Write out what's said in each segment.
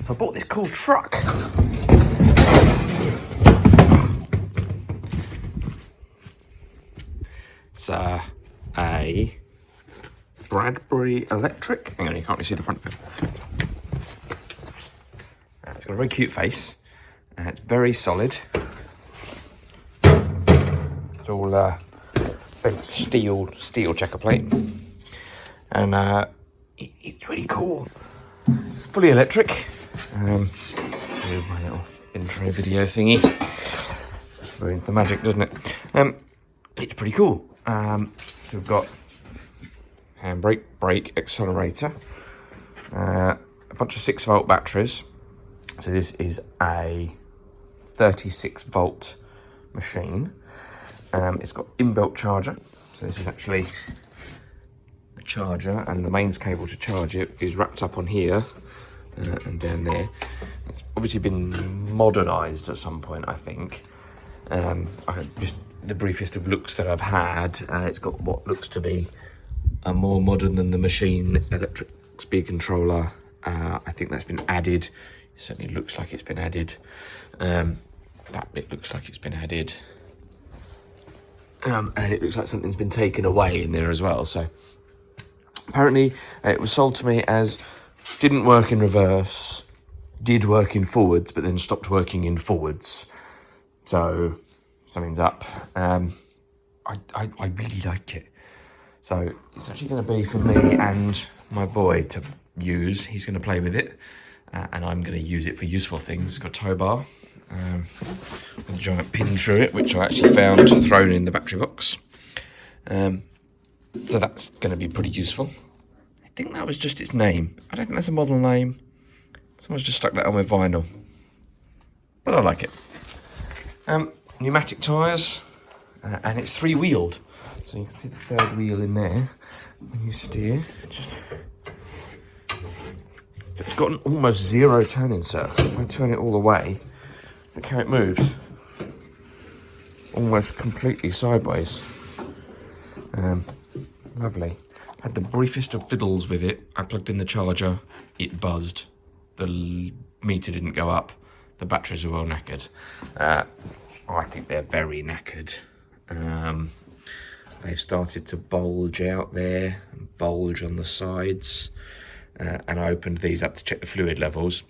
So I bought this cool truck. It's a Bradbury electric. Hang on, you can't really see the front of it. It's got a very cute face. It's very solid. It's all bent steel checker plate, and it's really cool. It's fully electric. Here's my little intro video thingy. Ruins the magic, doesn't it? It's pretty cool. So we've got handbrake, brake, accelerator, a bunch of 6-volt batteries. So this is a 36-volt machine. It's got inbuilt charger. So this is actually the charger, and the mains cable to charge it is wrapped up on here and down there. It's obviously been modernised at some point, I think. Just the briefest of looks that I've had, it's got what looks to be a more modern than the machine electric speed controller. I think that's been added. It certainly looks like it's been added. That bit looks like it's been added. And it looks like something's been taken away in there as well. So apparently it was sold to me as didn't work in reverse, did work in forwards, but then stopped working in forwards. So something's up. I really like it. So it's actually going to be for me and my boy to use. He's going to play with it, and I'm going to use it for useful things. It's got a tow bar with a giant pin through it, which I actually found thrown in the battery box. So that's going to be pretty useful. I think that was just its name. I don't think that's a model name. Someone's just stuck that on with vinyl. But I like it. Pneumatic tyres, and it's 3-wheeled. So you can see the 3rd wheel in there when you steer. It's got an almost 0 turn insert. If I turn it all the way, look how it moves. Almost completely sideways. Lovely. I had the briefest of fiddles with it. I plugged in the charger, it buzzed. The meter didn't go up. The batteries are well knackered. I think they're very knackered. They've started to bulge out there, and bulge on the sides. And I opened these up to check the fluid levels.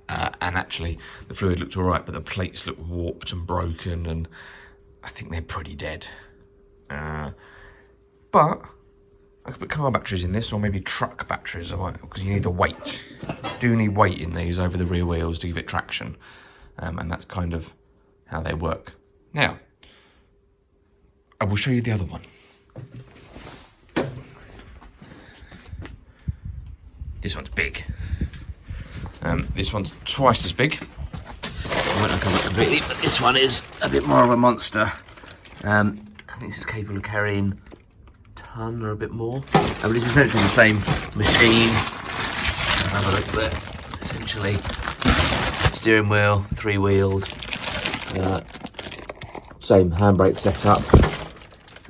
And actually, the fluid looked all right, but the plates look warped and broken, and I think they're pretty dead. But I could put car batteries in this, or maybe truck batteries, because you need the weight. You do need weight in these over the rear wheels to give it traction. And that's kind of how they work. Now, I will show you the other one. This one's big. This one's twice as big. I won't uncover it completely, but this one is a bit more of a monster. I think this is capable of carrying a ton or a bit more. But it's essentially the same machine. Have a look there. Essentially, steering wheel, 3-wheeled. Same handbrake setup.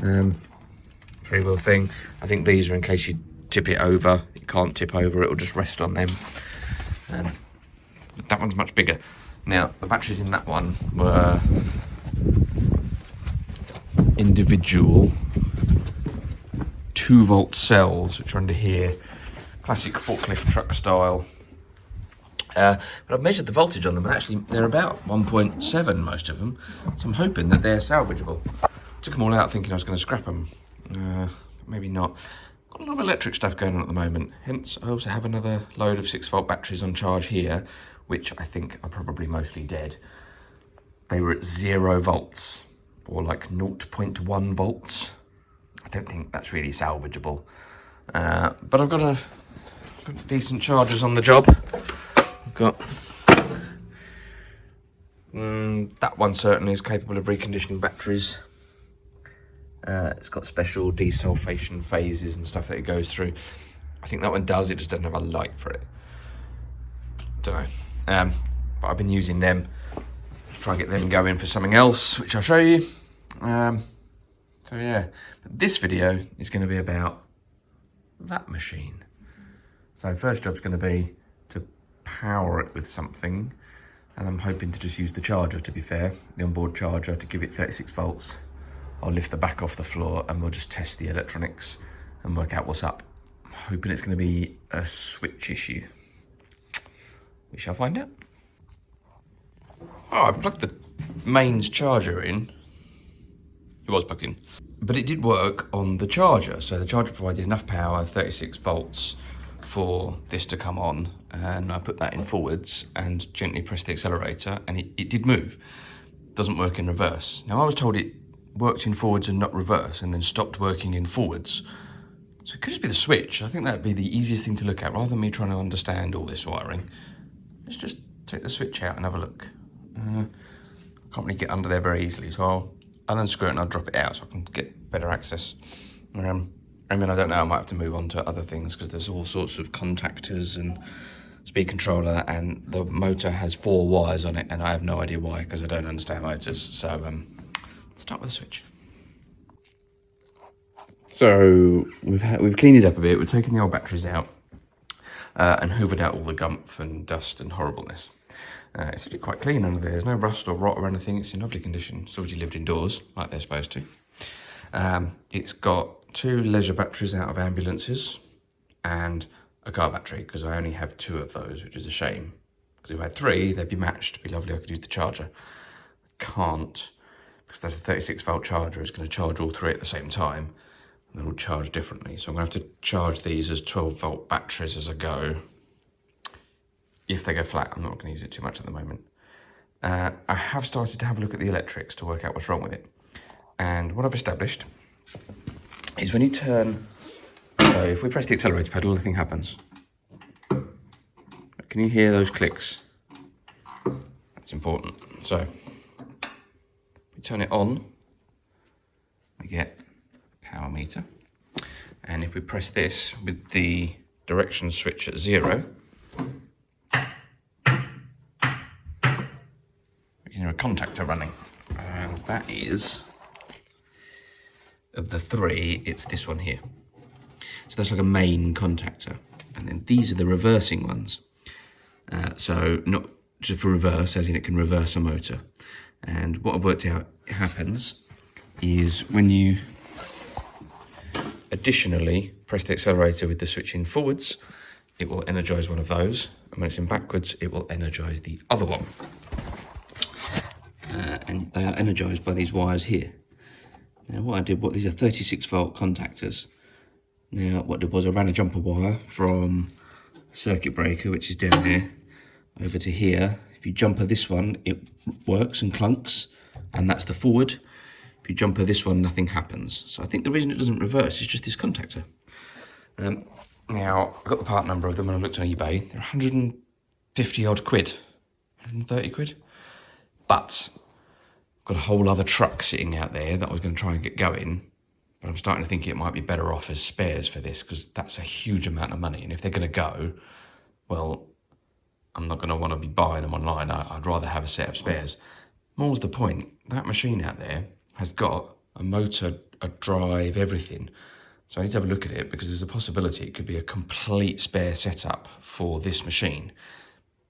3-wheel thing. I think these are in case you tip it over. You can't tip over, it'll just rest on them. That one's much bigger. Now, the batteries in that one were individual 2-volt cells, which are under here. Classic forklift truck style. But I've measured the voltage on them, and actually they're about 1.7, most of them. So I'm hoping that they're salvageable. Took them all out thinking I was going to scrap them. Maybe not. Got a lot of electric stuff going on at the moment. Hence, I also have another load of 6-volt batteries on charge here, which I think are probably mostly dead. They were at 0 volts, or like 0.1 volts. I don't think that's really salvageable. But I've got decent chargers on the job. I've got that one certainly is capable of reconditioning batteries. It's got special desulfation phases and stuff that it goes through. I think that one does, it just doesn't have a light for it. Don't know. But I've been using them to try and get them going for something else, which I'll show you. So yeah, but this video is going to be about that machine. So first job's going to be to power it with something, and I'm hoping to just use the charger, to be fair, the onboard charger, to give it 36 volts. I'll lift the back off the floor and we'll just test the electronics and work out what's up. I'm hoping it's going to be a switch issue. We shall find out. Oh, I've plugged the mains charger in. It was plugged in, but it did work on the charger. So the charger provided enough power, 36 volts, for this to come on. And I put that in forwards and gently pressed the accelerator, and it did move. It doesn't work in reverse. Now I was told it worked in forwards and not reverse, and then stopped working in forwards. So it could just be the switch. I think that'd be the easiest thing to look at, rather than me trying to understand all this wiring. Let's just take the switch out and have a look. I can't really get under there very easily, so I'll unscrew it and I'll drop it out so I can get better access. And then I don't know, I might have to move on to other things, because there's all sorts of contactors and speed controller, and the motor has 4 wires on it, and I have no idea why, because I don't understand motors. So let's start with the switch. So we've cleaned it up a bit. We've taken the old batteries out and hoovered out all the gump and dust and horribleness. It's actually quite clean under there. There's no rust or rot or anything. It's in lovely condition. It's obviously lived indoors like they're supposed to. It's got 2 leisure batteries out of ambulances and a car battery, because I only have 2 of those, which is a shame. Because if I had 3, they'd be matched. It'd be lovely. I could use the charger. I can't, because that's a 36 volt charger. It's going to charge all 3 at the same time. And they'll charge differently. So I'm going to have to charge these as 12 volt batteries as I go. If they go flat, I'm not going to use it too much at the moment. I have started to have a look at the electrics to work out what's wrong with it. And what I've established is when you turn, so if we press the accelerator pedal, nothing happens. Can you hear those clicks? That's important. So we turn it on, we get a power meter. And if we press this with the direction switch at 0, we can hear a contactor running. And that is, of the 3, it's this one here. So that's like a main contactor. And then these are the reversing ones. So not just for reverse, as in it can reverse a motor. And what I've worked out happens is when you additionally press the accelerator with the switch in forwards, it will energize one of those. And when it's in backwards, it will energize the other one. And they are energized by these wires here. Now what I did, these are 36 volt contactors. Now what I did was I ran a jumper wire from circuit breaker, which is down here, over to here. If you jumper this one, it works and clunks, and that's the forward. If you jumper this one, nothing happens. So I think the reason it doesn't reverse is just this contactor. Now, I got the part number of them when I looked on eBay. They're 150 odd quid, 130 quid. But I've got a whole other truck sitting out there that I was going to try and get going. But I'm starting to think it might be better off as spares for this, because that's a huge amount of money. And if they're going to go, well, I'm not going to want to be buying them online. I'd rather have a set of spares. More's the point, that machine out there has got a motor, a drive, everything. So I need to have a look at it, because there's a possibility it could be a complete spare setup for this machine.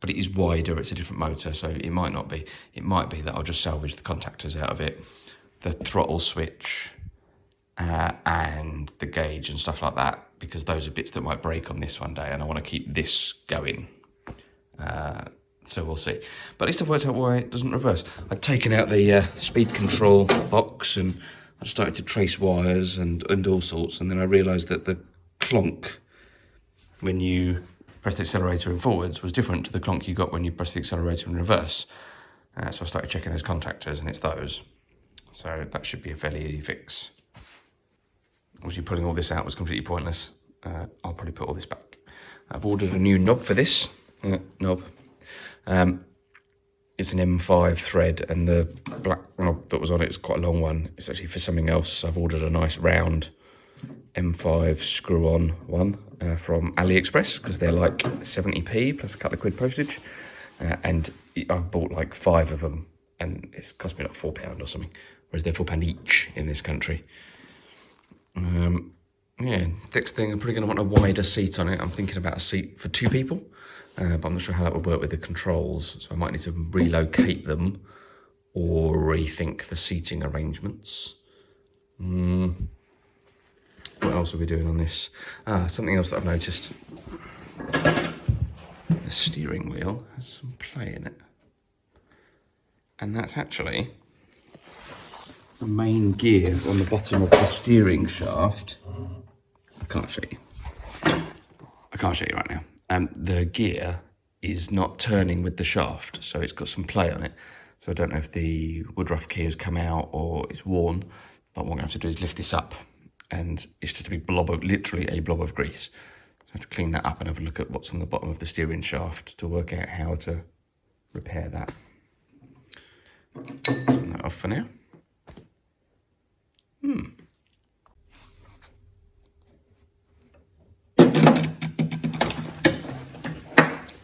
But it is wider, it's a different motor, so it might not be. It might be that I'll just salvage the contactors out of it, the throttle switch, and the gauge and stuff like that, because those are bits that might break on this one day, and I want to keep this going. So we'll see. But at least I've worked out why it doesn't reverse. I'd taken out the speed control box, and I started to trace wires and all sorts, and then I realised that the clonk when you press the accelerator in forwards was different to the clonk you got when you press the accelerator in reverse. So I started checking those contactors, and it's those. So that should be a fairly easy fix. Obviously pulling all this out was completely pointless. I'll probably put all this back. I've ordered a new knob for this. Knob. It's an M5 thread, and the black knob that was on it is quite a long one. It's actually for something else. I've ordered a nice round M5 screw-on one from AliExpress, because they're like 70p plus a couple of quid postage. And I've bought like 5 of them, and it's cost me like £4 or something, whereas they're £4 each in this country. Yeah, next thing, I'm probably going to want a wider seat on it. I'm thinking about a seat for 2 people. but I'm not sure how that would work with the controls, so I might need to relocate them or rethink the seating arrangements. What else are we doing on this? Something else that I've noticed. The steering wheel has some play in it. And that's actually the main gear on the bottom of the steering shaft. I can't show you. I can't show you right now. The gear is not turning with the shaft, so it's got some play on it. So I don't know if the woodruff key has come out or it's worn, but what I'm going to have to do is lift this up, and it's just a big blob of, literally a blob of grease. So I have to clean that up and have a look at what's on the bottom of the steering shaft to work out how to repair that. Turn that off for now.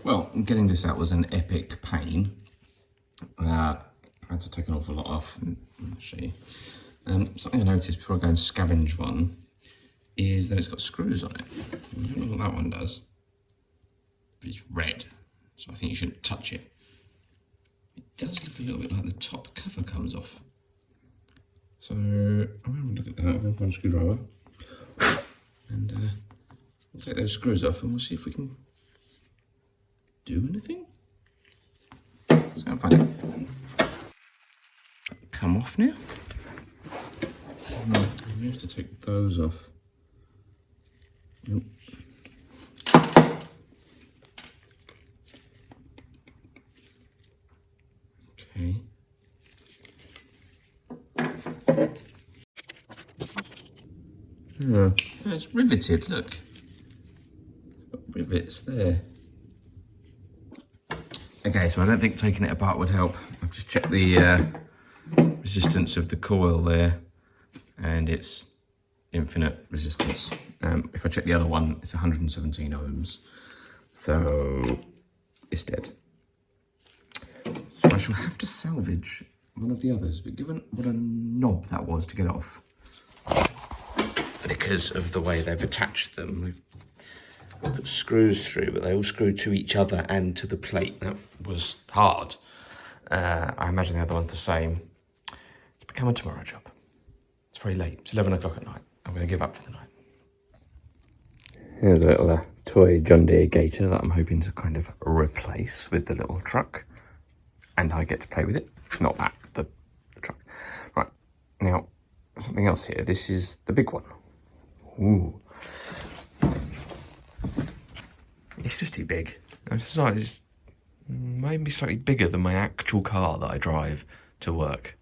Well, getting this out was an epic pain. I had to take an awful lot off. I'll show you. Something I noticed before I go and scavenge one is that it's got screws on it. I don't know what that one does, but it's red, so I think you shouldn't touch it. It does look a little bit like the top cover comes off. So I'm going to look at that. I'm going to find a screwdriver, and we'll take those screws off, and we'll see if we can do anything. Let's go and find it. Come off now. We have to take those off. Nope. Okay. Oh, it's riveted, look. It's got rivets there. Okay, so I don't think taking it apart would help. I've just checked the resistance of the coil there, and it's infinite resistance. If I check the other one, it's 117 ohms, so it's dead. So I shall have to salvage one of the others, but given what a knob that was to get off, because of the way they've attached them, they've put screws through, but they all screw to each other and to the plate. That was hard. I imagine the other one's the same. It's become a tomorrow job. It's very late. It's 11 o'clock at night. I'm going to give up for the night. Here's a little toy John Deere Gator that I'm hoping to kind of replace with the little truck. And I get to play with it. Not that, the truck. Right, now, something else here. This is the big one. Ooh. It's just too big. It's maybe slightly bigger than my actual car that I drive to work,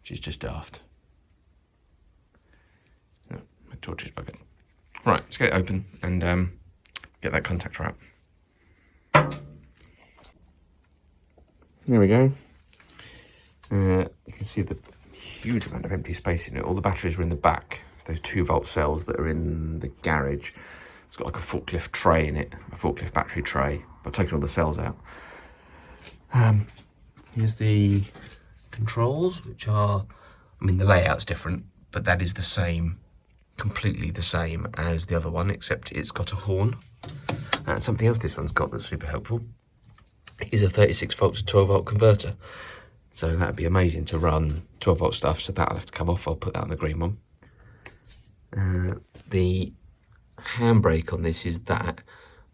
which is just daft. Oh, my torch is bugged. Right, let's get it open and get that contactor out. There we go. You can see the huge amount of empty space in it. All the batteries were in the back. Those 2-volt cells that are in the garage. It's got like a forklift tray in it, a forklift battery tray. I've taken all the cells out. Here's the controls, which are, I mean, the layout's different, but that is the same, completely the same as the other one, except it's got a horn. Something else this one's got that's super helpful is a 36 volt to 12 volt converter. So that'd be amazing to run 12 volt stuff, so that'll have to come off. I'll put that on the green one. The handbrake on this is that,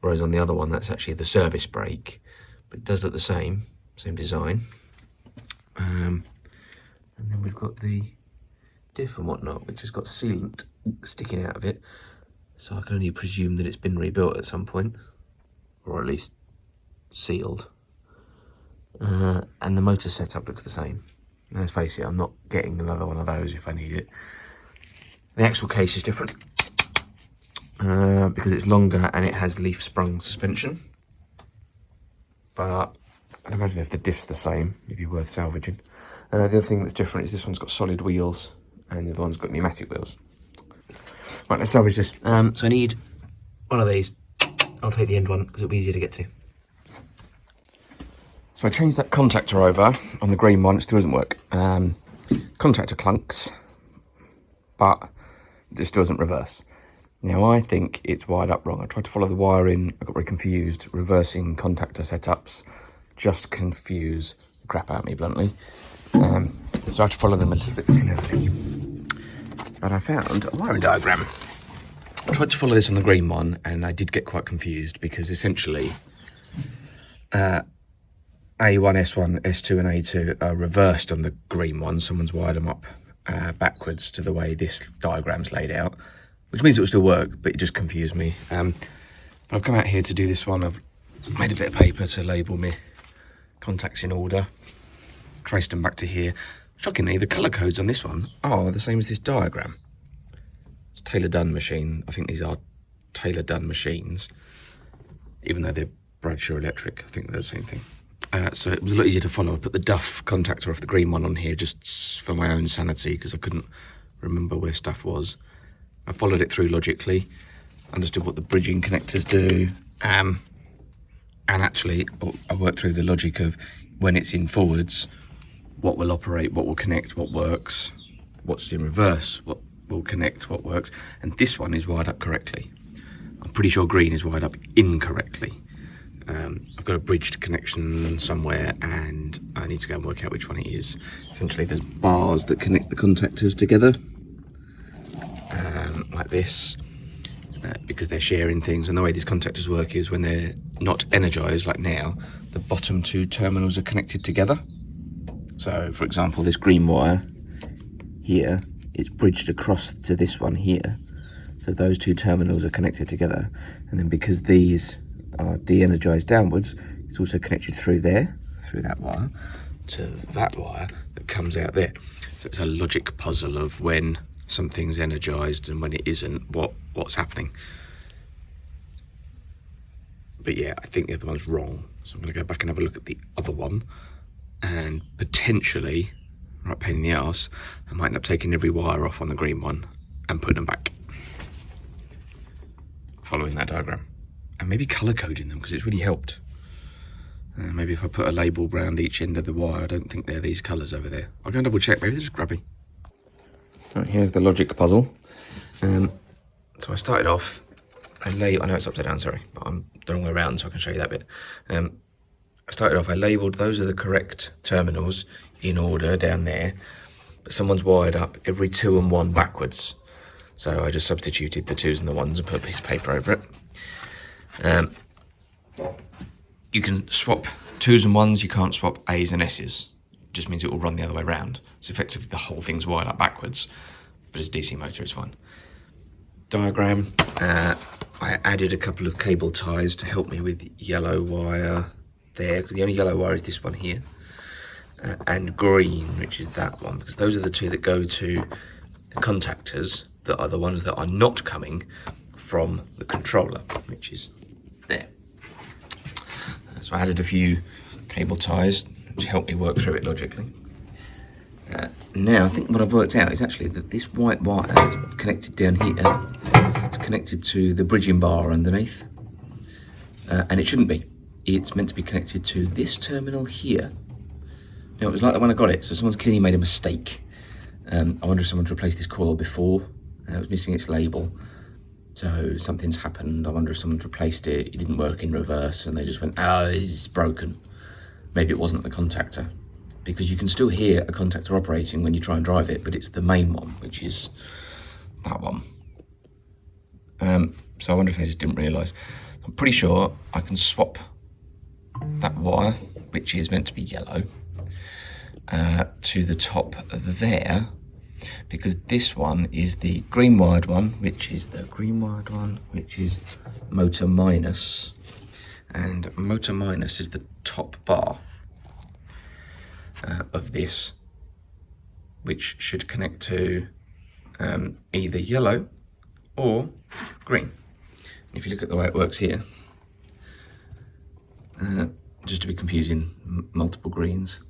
whereas on the other one that's actually the service brake, but it does look the same design. And then we've got the diff and whatnot, which has got sealant sticking out of it, so I can only presume that it's been rebuilt at some point, or at least sealed. And the motor setup looks the same. And let's face it, I'm not getting another one of those if I need it. The axle case is different because it's longer and it has leaf sprung suspension, but I'd imagine if the diff's the same, it'd be worth salvaging. The other thing that's different is this one's got solid wheels and the other one's got pneumatic wheels. Right, let's salvage this. So I need one of these. I'll take the end one because it'll be easier to get to. So I changed that contactor over on the green one. It still doesn't work. Contactor clunks, but it still doesn't reverse. Now I think it's wired up wrong. I tried to follow the wiring, I got very confused. Reversing contactor setups just confuse the crap out of me, bluntly. So I had to follow them a little bit slowly. But I found a wiring diagram. I tried to follow this on the green one, and I did get quite confused because essentially A1, S1, S2 and A2 are reversed on the green one. Someone's wired them up backwards to the way this diagram's laid out, which means it will still work, but it just confused me. But I've come out here to do this one. I've made a bit of paper to label me contacts in order, traced them back to here. Shockingly, the colour codes on this one are the same as this diagram. It's Taylor Dunn machine. I think these are Taylor Dunn machines, even though they're Bradshaw electric. I think they're the same thing. So it was a lot easier to follow. I put the Duff contactor off the green one on here just for my own sanity, because I couldn't remember where stuff was. I followed it through logically, understood what the bridging connectors do, and actually I worked through the logic of when it's in forwards, what will operate, what will connect, what works, what's in reverse, what will connect, what works. And this one is wired up correctly. I'm pretty sure green is wired up incorrectly. I've got a bridged connection somewhere and I need to go and work out which one it is. Essentially there's bars that connect the contactors together, like this, because they're sharing things. And the way these contactors work is when they're not energized, like now, the bottom two terminals are connected together. So for example, this green wire here, it's bridged across to this one here. So those two terminals are connected together. And then because these are de-energized downwards, it's also connected through there, through that wire, to that wire that comes out there. So it's a logic puzzle of when something's energized and when it isn't, what's happening. But yeah, I think the other one's wrong. So I'm gonna go back and have a look at the other one, and potentially, right pain in the arse, I might end up taking every wire off on the green one and putting them back, following that diagram. And maybe colour coding them, because it's really helped. Maybe if I put a label around each end of the wire, I don't think they're these colours over there. I'll go and double check, maybe they're just grubby. Right, here's the logic puzzle. So I started off, I know it's upside down, sorry, but I'm the wrong way around, so I can show you that bit. I started off, I labelled those are the correct terminals in order down there, but someone's wired up every 2 and 1 backwards. So I just substituted the 2s and the 1s and put a piece of paper over it. You can swap 2s and 1s, you can't swap A's and S's. It just means it will run the other way around. So effectively the whole thing's wired up backwards, but it's DC motor, it's fine. Diagram, I added a couple of cable ties to help me with yellow wire there, because the only yellow wire is this one here, and green, which is that one, because those are the two that go to the contactors that are the ones that are not coming from the controller, which is there. So I added a few cable ties to help me work through it logically. Now I think what I've worked out is actually that this white wire is connected down here. It's connected to the bridging bar underneath, and it shouldn't be. It's meant to be connected to this terminal here. Now it was like that when I got it, so someone's clearly made a mistake. I wonder if someone's replaced this coil before. It was missing its label. So something's happened. I wonder if someone's replaced it. It didn't work in reverse and they just went, oh, it's broken. Maybe it wasn't the contactor, because you can still hear a contactor operating when you try and drive it, but it's the main one, which is that one. So I wonder if they just didn't realise. I'm pretty sure I can swap that wire, which is meant to be yellow, to the top there, because this one is the green wired one, which is the green wired one, which is motor minus, and motor minus is the top bar of this, which should connect to either yellow or green. If you look at the way it works here, just to be confusing, multiple greens.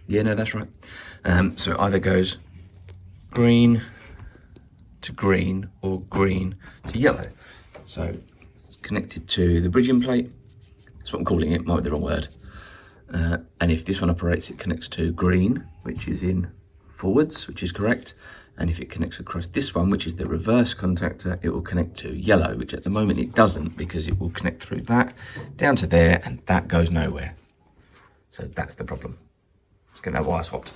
Yeah, no, that's right. So it either goes green to green or green to yellow. So it's connected to the bridging plate. That's what I'm calling it, might be the wrong word. And if this one operates, it connects to green, which is in forwards, which is correct. and if it connects across this one, which is the reverse contactor, it will connect to yellow, which at the moment it doesn't, because it will connect through that down to there, and that goes nowhere. So that's the problem. Let's get that wire swapped.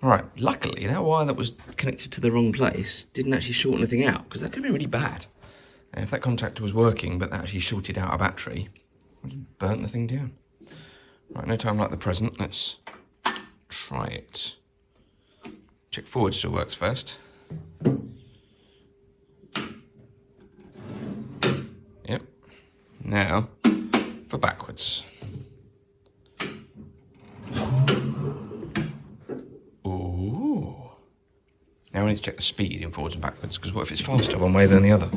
All right, luckily that wire that was connected to the wrong place didn't actually short anything out, because that could be really bad. And if that contactor was working but that actually shorted out a battery, it just burnt the thing down. Right, no time like the present. Let's try it. Check forward still works first. Yep. Now for backwards. Ooh. Now we need to check the speed in forwards and backwards, because what if it's faster one way than the other?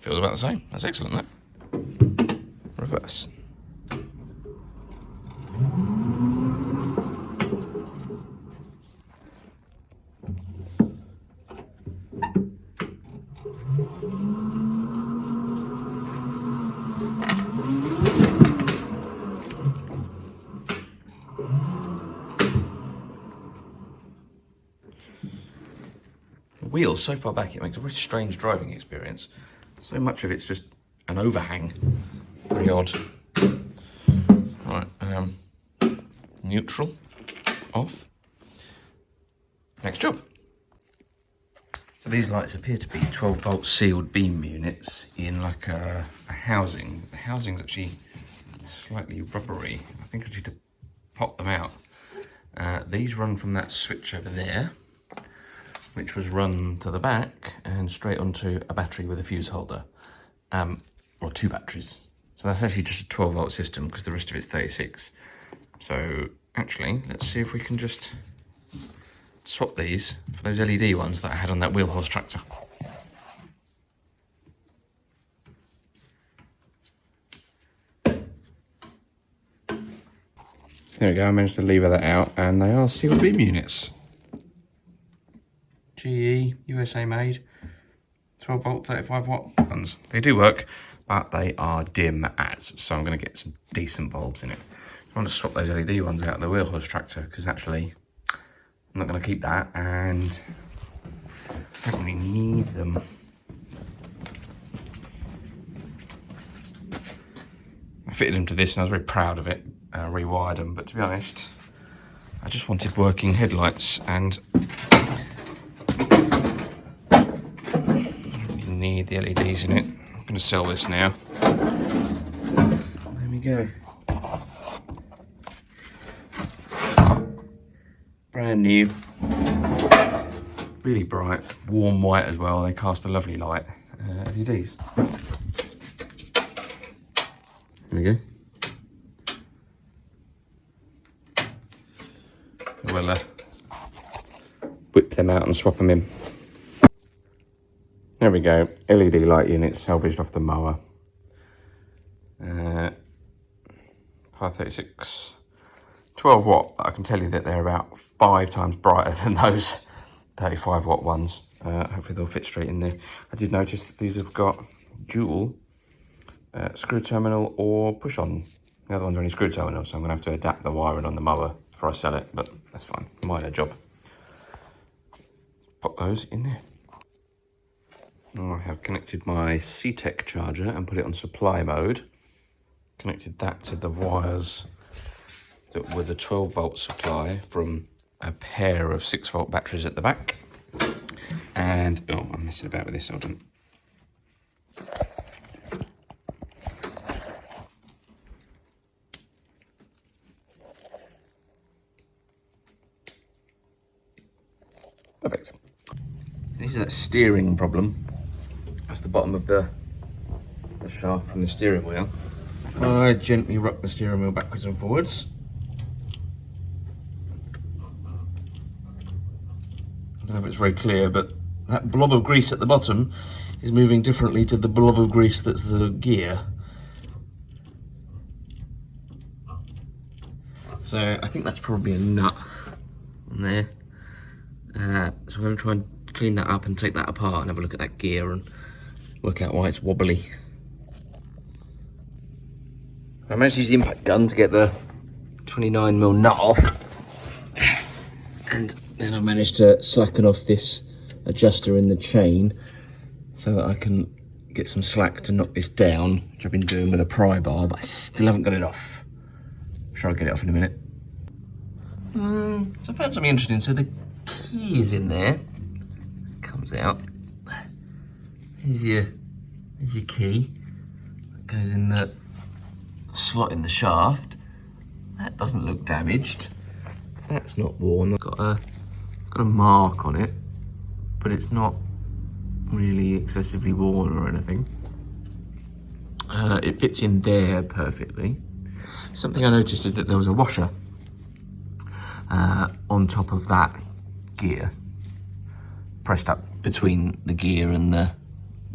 Feels about the same. That's excellent, that. Reverse. The wheel's so far back, it makes a very strange driving experience. So much of it's just an overhang. Very odd. Right, neutral, off. Next job. So these lights appear to be 12-volt sealed beam units in like a housing. The housing's actually slightly rubbery. I think I need to pop them out. These run from that switch over there, which was run to the back and straight onto a battery with a fuse holder, or two batteries. So that's actually just a 12-volt system, because the rest of it's 36. So actually, let's see if we can just swap these for those LED ones that I had on that wheel horse tractor. There we go, I managed to lever that out, and they are sealed beam units. GE, USA made, 12-volt, 35-watt ones. They do work, but they are dim as, so I'm going to get some decent bulbs in it. I want to swap those LED ones out of the wheel horse tractor, because actually I'm not going to keep that, and I don't really need them. I fitted them to this and I was very proud of it. Rewired them, but to be honest, I just wanted working headlights, and I don't really need the LEDs in it. I'm going to sell this now. There we go. Brand new, really bright, warm white as well. They cast a lovely light. LEDs. There we go. We'll whip them out and swap them in. There we go, LED light units salvaged off the mower. Power 36, 12 watt, but I can tell you that they're about 5 times brighter than those 35 watt ones. Hopefully they'll fit straight in there. I did notice that these have got dual screw terminal or push on. The other one's only screw terminal, so I'm going to have to adapt the wiring on the mower before I sell it, but that's fine, minor job. Pop those in there. Now I have connected my C-Tech charger and put it on supply mode. Connected that to the wires that were the 12-volt supply from a pair of 6-volt batteries at the back. And, oh, I'm messing about with this, hold on. Perfect. This is that steering problem. That's the bottom of the shaft from the steering wheel. If I gently rock the steering wheel backwards and forwards, I don't know if it's very clear, but that blob of grease at the bottom is moving differently to the blob of grease that's the gear. So I think that's probably a nut on there. So I'm going to try and clean that up and take that apart and have a look at that gear and work out why it's wobbly. I managed to use the impact gun to get the 29mm nut off, and then I managed to slacken off this adjuster in the chain so that I can get some slack to knock this down, which I've been doing with a pry bar, but I still haven't got it off. I'm sure I'll get it off in a minute. So I found something interesting. So the key is in there, comes out. Here's your key. That goes in the slot in the shaft. That doesn't look damaged. That's not worn. I've got a mark on it, but it's not really excessively worn or anything. It fits in there perfectly. Something I noticed is that there was a washer on top of that gear, pressed up between the gear and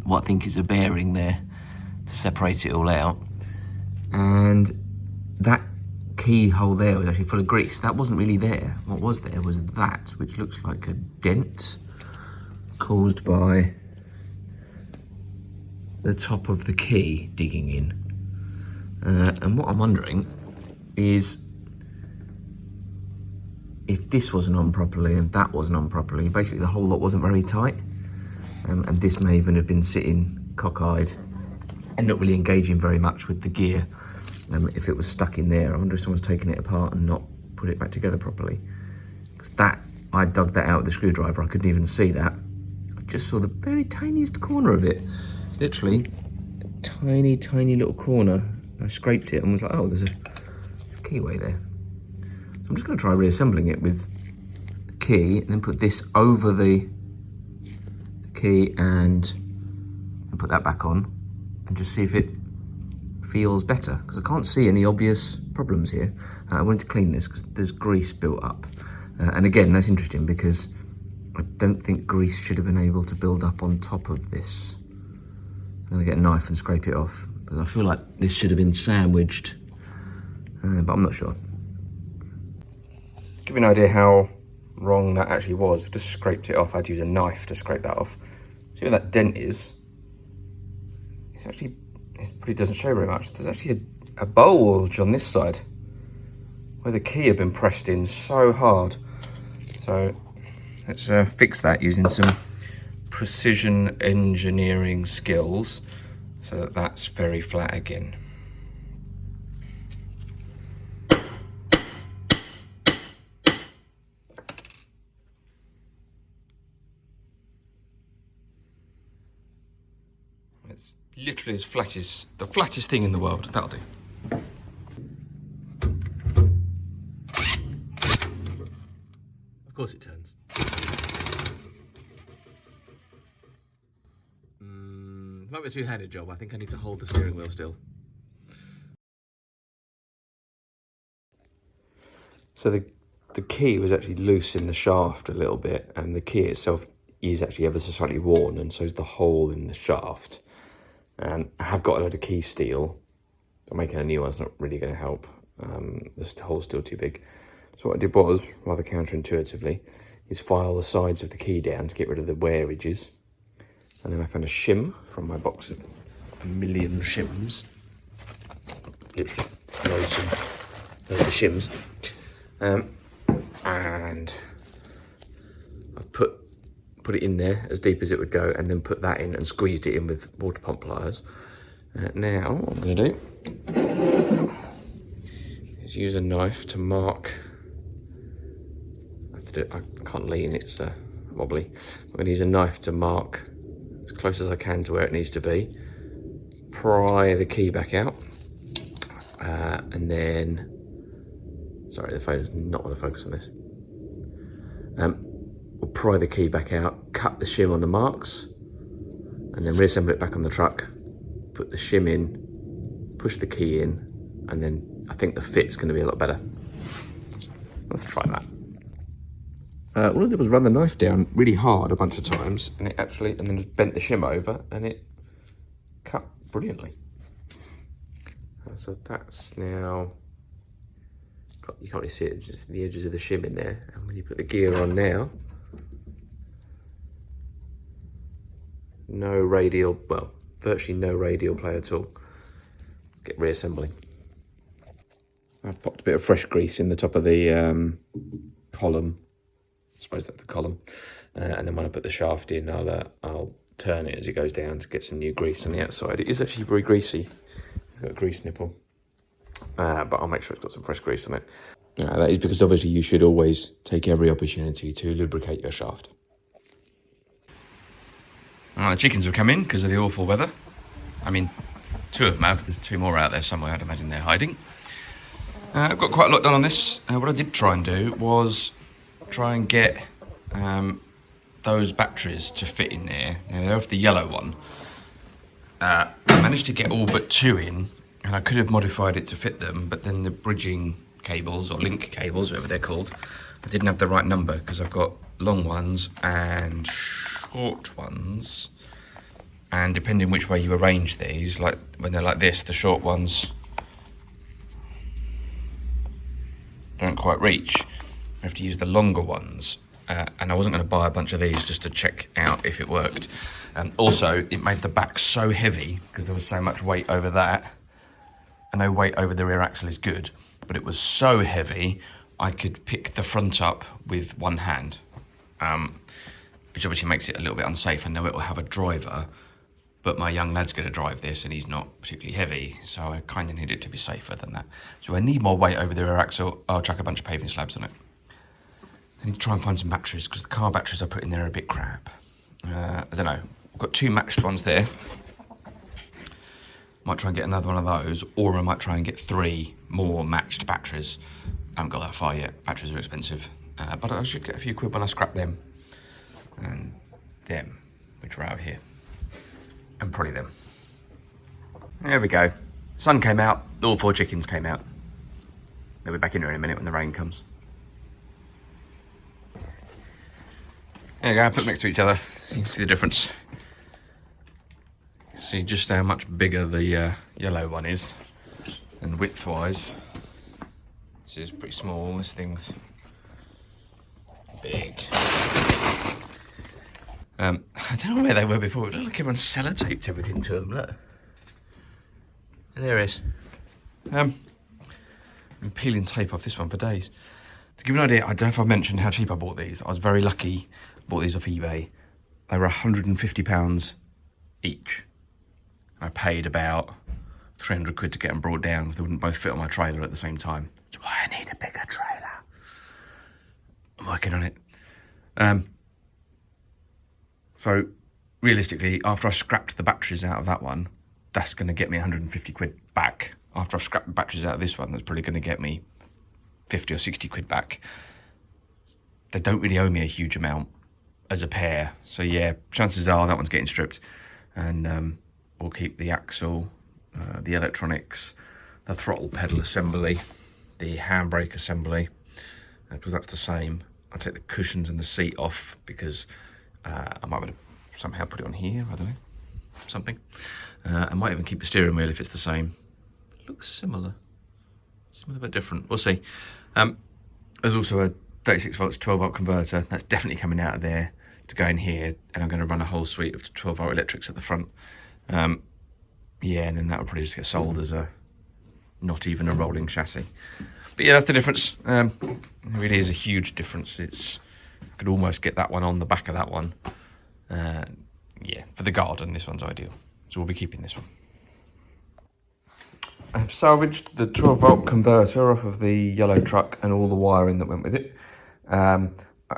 what I think is a bearing there to separate it all out. And that keyhole there was actually full of grease. That wasn't really there. What was there was that, which looks like a dent caused by the top of the key digging in. And what I'm wondering is if this wasn't on properly and that wasn't on properly, basically the whole lot wasn't very tight. And this may even have been sitting cockeyed and not really engaging very much with the gear. If it was stuck in there, I wonder if someone's taken it apart and not put it back together properly. Because that, I dug that out with the screwdriver, I couldn't even see that. I just saw the very tiniest corner of it. Literally, a tiny, tiny little corner. I scraped it and was like, oh, there's a keyway there. So I'm just gonna try reassembling it with the key and then put this over the key and put that back on and just see if it feels better, because I can't see any obvious problems here. I wanted to clean this because there's grease built up. And again, that's interesting because I don't think grease should have been able to build up on top of this. I'm gonna get a knife and scrape it off, because I feel like this should have been sandwiched, but I'm not sure. Give you an idea how wrong that actually was. I just scraped it off. I had to use a knife to scrape that off. See where that dent is? It's actually, it probably doesn't show very much. There's actually a bulge on this side where the key had been pressed in so hard. So let's fix that using some precision engineering skills so that that's very flat again. It's literally as flat as the flattest thing in the world. That'll do. Of course it turns. It might be a two-handed job. I think I need to hold the steering wheel still. So the key was actually loose in the shaft a little bit, and the key itself is actually ever so slightly worn, and so is the hole in the shaft. I have got a load of key steel. I'm making a new one, it's not really going to help. The hole's still too big. So what I did was, rather counterintuitively, is file the sides of the key down to get rid of the wear ridges. And then I found a shim from my box of a million shims. Literally, loads of shims. And I put it in there as deep as it would go, and then put that in and squeezed it in with water pump pliers. Now, what I'm going to do is use a knife to mark. I can't lean, it's wobbly. I'm going to use a knife to mark as close as I can to where it needs to be. Pry the key back out, and then, sorry, the phone does not want to focus on this. We'll pry the key back out, cut the shim on the marks, and then reassemble it back on the truck, put the shim in, push the key in, and then I think the fit's going to be a lot better. Let's try that. All I did was run the knife down really hard a bunch of times, and then just bent the shim over, and it cut brilliantly. So that's now you can't really see it, just the edges of the shim in there. And when you put the gear on now, no radial, well, virtually no radial play at all. Get reassembling. I've popped a bit of fresh grease in the top of the column. I suppose that's the column. And then when I put the shaft in, I'll turn it as it goes down to get some new grease on the outside. It is actually very greasy. It's got a grease nipple. But I'll make sure it's got some fresh grease on it. That is because obviously you should always take every opportunity to lubricate your shaft. The chickens have come in because of the awful weather. I mean, 2 of them have. There's 2 more out there somewhere. I'd imagine they're hiding. I've got quite a lot done on this. What I did try and do was try and get those batteries to fit in there. Now, they're off the yellow one. I managed to get all but 2 in, and I could have modified it to fit them, but then the bridging cables, or link cables, whatever they're called, I didn't have the right number, because I've got long ones and short ones, and depending which way you arrange these, like when they're like this, the short ones don't quite reach. You have to use the longer ones, and I wasn't going to buy a bunch of these just to check out if it worked. Also, it made the back so heavy because there was so much weight over that. I know weight over the rear axle is good, but it was so heavy I could pick the front up with one hand, which obviously makes it a little bit unsafe. I know it will have a driver, but my young lad's going to drive this and he's not particularly heavy, so I kind of need it to be safer than that. So I need more weight over the rear axle. I'll chuck a bunch of paving slabs on it. I need to try and find some batteries because the car batteries I put in there are a bit crap. I don't know. I've got 2 matched ones there. Might try and get another one of those, or I might try and get 3 more matched batteries. I haven't got that far yet. Batteries are expensive, but I should get a few quid when I scrap them and them, which are out here. And probably them. There we go. Sun came out, all 4 chickens came out. They'll be back in here in a minute when the rain comes. There you go, put them next to each other. You can see the difference. See just how much bigger the yellow one is. And width-wise, this is pretty small, this thing's big. I don't know where they were before. It looked like everyone sellotaped everything to them, look. And there it is. I've been peeling tape off this one for days. To give you an idea, I don't know if I mentioned how cheap I bought these. I was very lucky. Bought these off eBay. They were £150 each. I paid about 300 quid to get them brought down because they wouldn't both fit on my trailer at the same time. That's why I need a bigger trailer. I'm working on it. So realistically, after I scrapped the batteries out of that one, that's going to get me 150 quid back. After I've scrapped the batteries out of this one, that's probably going to get me 50 or 60 quid back. They don't really owe me a huge amount as a pair. So yeah, chances are that one's getting stripped. And we'll keep the axle, the electronics, the throttle pedal assembly, the handbrake assembly, because that's the same. I'll take the cushions and the seat off because I might be able to somehow put it on here, I don't know, something. I might even keep the steering wheel if it's the same. It looks similar but different, we'll see. There's also a 36 volts 12 volt converter that's definitely coming out of there to go in here, and I'm going to run a whole suite of 12 volt electrics at the front. Yeah, and then that will probably just get sold as a not even a rolling chassis. But yeah, that's the difference. It really is a huge difference. I could almost get that one on the back of that one. Yeah, for the garden, this one's ideal. So we'll be keeping this one. I've salvaged the 12 volt converter off of the yellow truck and all the wiring that went with it. I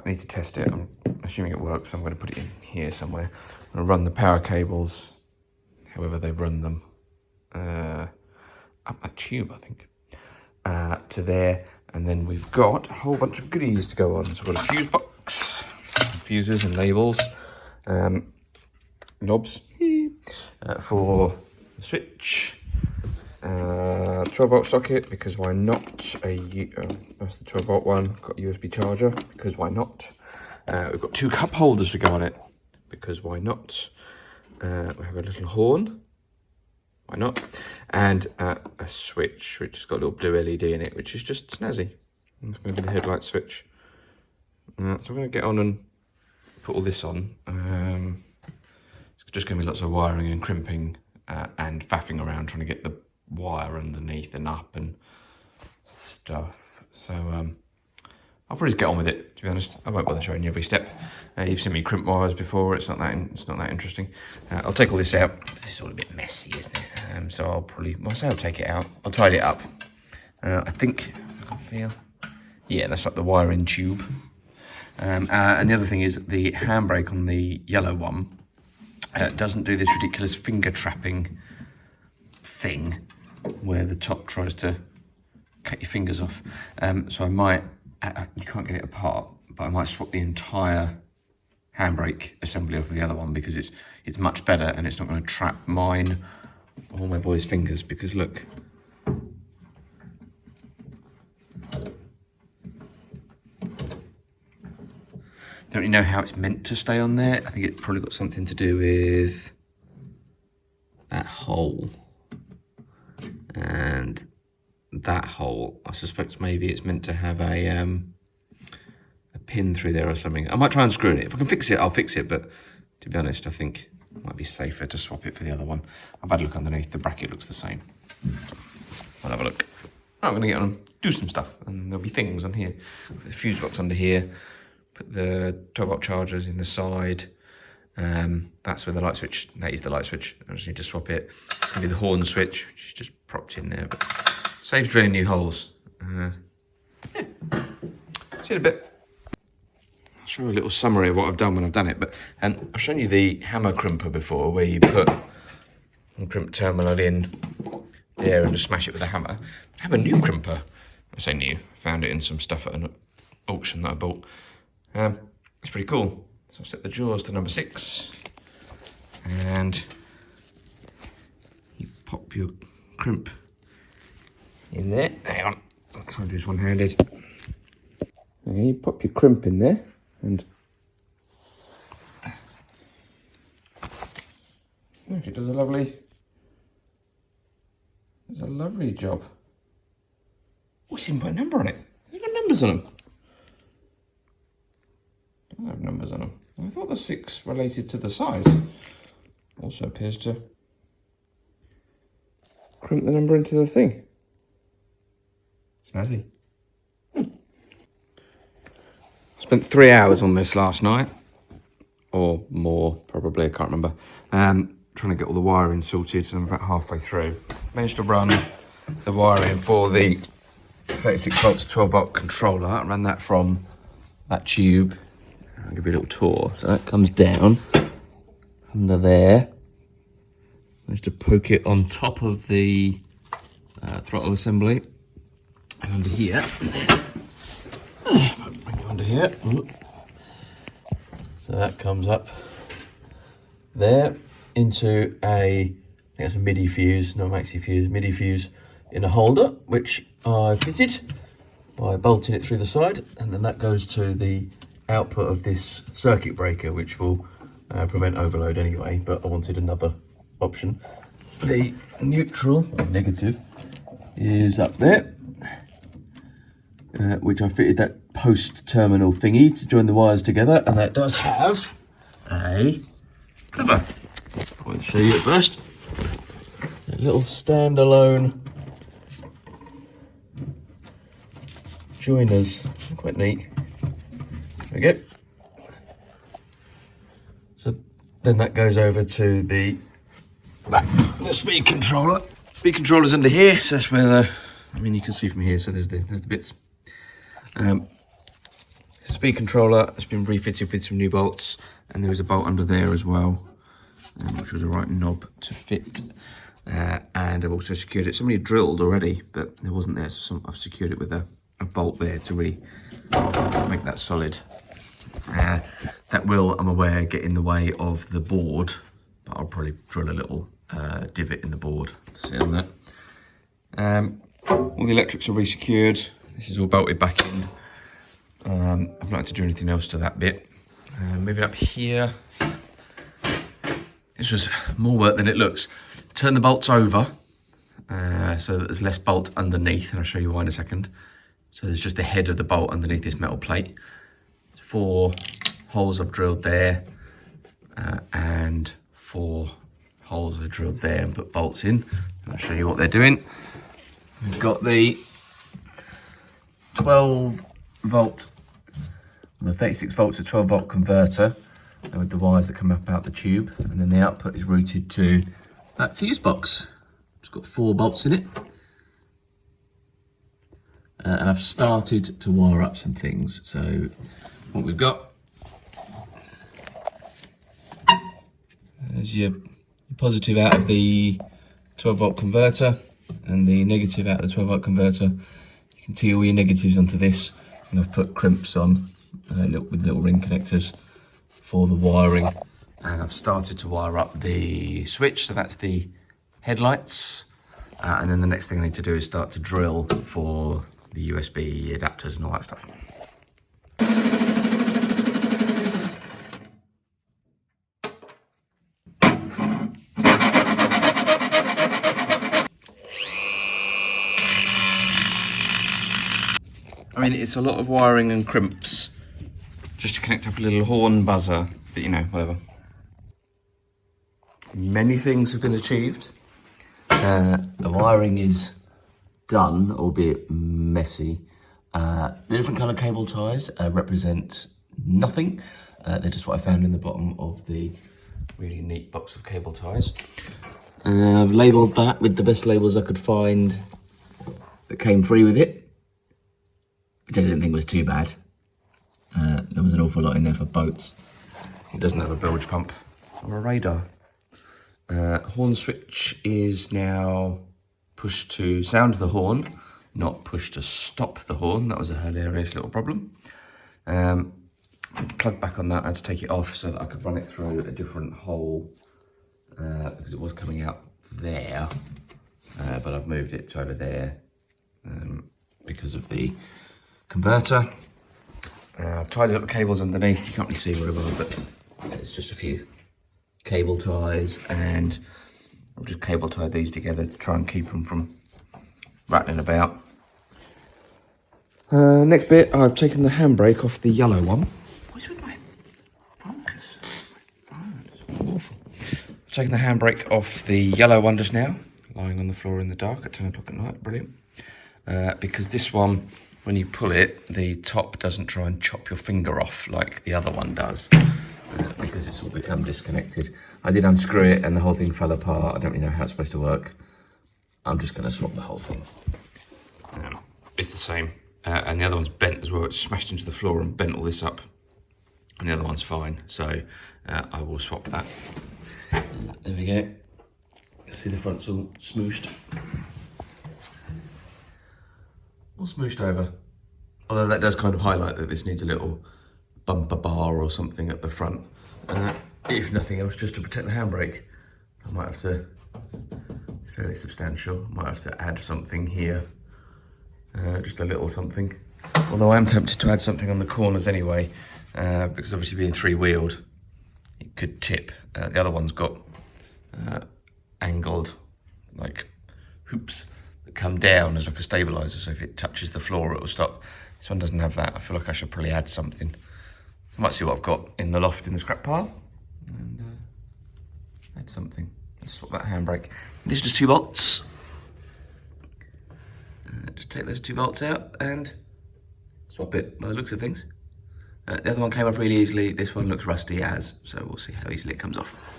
need to test it. I'm assuming it works, so I'm going to put it in here somewhere. I'm going to run the power cables, however they run them, up that tube, I think, to there. And then we've got a whole bunch of goodies to go on. So we've got a fuse box, fuses and labels, knobs for the switch, 12 volt socket, because why not? That's the 12 volt one. Got a USB charger, because why not? We've got 2 cup holders to go on it, because why not? We have a little horn, why not? And a switch, which has got a little blue LED in it, which is just snazzy. It's going to be the headlight switch. So I'm going to get on and put all this on. It's just going to be lots of wiring and crimping and faffing around trying to get the wire underneath and up and stuff. So I'll probably just get on with it, to be honest. I won't bother showing you every step. You've seen me crimp wires before. It's not that interesting. I'll take all this out. This is all a bit messy, isn't it? So I'll probably, I'll take it out. I'll tidy it up. I think I can feel. Yeah, that's like the wiring tube. And the other thing is the handbrake on the yellow one doesn't do this ridiculous finger trapping thing where the top tries to cut your fingers off. So I might, you can't get it apart, but I might swap the entire handbrake assembly off of the other one because it's much better and it's not going to trap mine or my boy's fingers, because look. Don't really know how it's meant to stay on there. I think it's probably got something to do with that hole. And that hole, I suspect maybe it's meant to have a pin through there or something. I might try and screw it. If I can fix it, I'll fix it. But to be honest, I think it might be safer to swap it for the other one. I've had a look underneath. The bracket looks the same. I'll have a look. I'm going to get on and do some stuff. And there'll be things on here. The fuse box under here. Put the 12-volt chargers in the side. That's where the light switch, that is the light switch. I just need to swap it. It's going to be the horn switch, which is just propped in there, but saves drilling new holes. Yeah. See you in a bit. I'll show you a little summary of what I've done when I've done it, but I've shown you the hammer crimper before, where you put a crimp terminal in there and just smash it with a hammer. I have a new crimper. I say new, found it in some stuff at an auction that I bought. It's pretty cool. So I'll set the jaws to number 6 and you pop your crimp in there. Hang on, I'll try and do this one-handed. Okay, you pop your crimp in there and look, it does a lovely job. Oh, it's even put a number on it. There's got numbers on them. I don't have numbers on them. I thought the 6 related to the size. Also appears to crimp the number into the thing. Snazzy. Spent 3 hours on this last night, or more probably, I can't remember. Trying to get all the wiring sorted, so I'm about halfway through. Managed to run the wiring for the 36 volts 12 volt controller. I ran that from that tube. I'll give you a little tour. So that comes down under there. Managed to poke it on top of the throttle assembly. And under here. If I bring it under here. So that comes up there into I think it's a MIDI fuse, no maxi fuse, MIDI fuse in a holder, which I fitted by bolting it through the side. And then that goes to the output of this circuit breaker, which will prevent overload anyway, but I wanted another option. The neutral, or negative, is up there, which I fitted that post terminal thingy to join the wires together, and that does have a cover. I'll show you it first. A little standalone joiners, quite neat. There we go. So then that goes over to the speed controller. Speed controller's under here, so that's where the, I mean you can see from here, so there's the bits. Speed controller has been refitted with some new bolts, and there was a bolt under there as well, which was a right knob to fit. And I've also secured it. Somebody drilled already, but there wasn't there, so I've secured it with a bolt there to really make that solid. That will, I'm aware, get in the way of the board, but I'll probably drill a little divot in the board to sit on that. All the electrics are re-secured. This is all bolted back in. I've not had to do anything else to that bit. Moving up here. This was more work than it looks. Turn the bolts over so that there's less bolt underneath, and I'll show you why in a second. So there's just the head of the bolt underneath this metal plate. 4 holes I've drilled there, and 4 holes I've drilled there and put bolts in. I'll show you what they're doing. We've got the 12 volt, the 36 volt to 12 volt converter, and with the wires that come up out the tube, and then the output is routed to that fuse box. It's got 4 bolts in it. And I've started to wire up some things. So what we've got is your positive out of the 12 volt converter and the negative out of the 12 volt converter. You can see all your negatives onto this, and I've put crimps on with little ring connectors for the wiring. And I've started to wire up the switch, so that's the headlights. And then the next thing I need to do is start to drill for the USB adapters and all that stuff. I mean, it's a lot of wiring and crimps just to connect up a little horn buzzer, but you know, whatever. Many things have been achieved. The wiring is done, albeit messy. The different colour cable ties represent nothing. They're just what I found in the bottom of the really neat box of cable ties. I've labelled that with the best labels I could find that came free with it, which I didn't think was too bad. There was an awful lot in there for boats. It doesn't have a bilge pump or a radar. Horn switch is now push to sound the horn, not push to stop the horn. That was a hilarious little problem. Plug back on that, I had to take it off so that I could run it through a different hole, because it was coming out there, but I've moved it to over there because of the converter. I've tidied up the cables underneath. You can't really see very well, but it's just a few cable ties, and I've just cable tied these together to try and keep them from rattling about. Next bit, I've taken the handbrake off the yellow one. What's with my focus? It's awful. I've taken the handbrake off the yellow one just now, lying on the floor in the dark at 10 o'clock at night. Brilliant. Because this one, when you pull it, the top doesn't try and chop your finger off like the other one does, because it's all become disconnected. I did unscrew it and the whole thing fell apart. I don't really know how it's supposed to work. I'm just going to swap the whole thing. It's the same. And the other one's bent as well. It's smashed into the floor and bent all this up. And the other one's fine. So I will swap that. There we go. See, the front's all smooshed. All smooshed over. Although that does kind of highlight that this needs a little bumper bar or something at the front. If nothing else, just to protect the handbrake. I might have to, it's fairly substantial, might have to add something here. Just a little something. Although I am tempted to add something on the corners anyway, because obviously being 3-wheeled, it could tip. The other one's got angled, like, hoops that come down as like a stabiliser, so if it touches the floor it'll stop. This one doesn't have that. I feel like I should probably add something. I might see what I've got in the loft in the scrap pile and add something. Let's swap that handbrake. These are just 2 bolts. Just take those 2 bolts out and swap it by the looks of things. The other one came off really easily. This one looks rusty as, so we'll see how easily it comes off.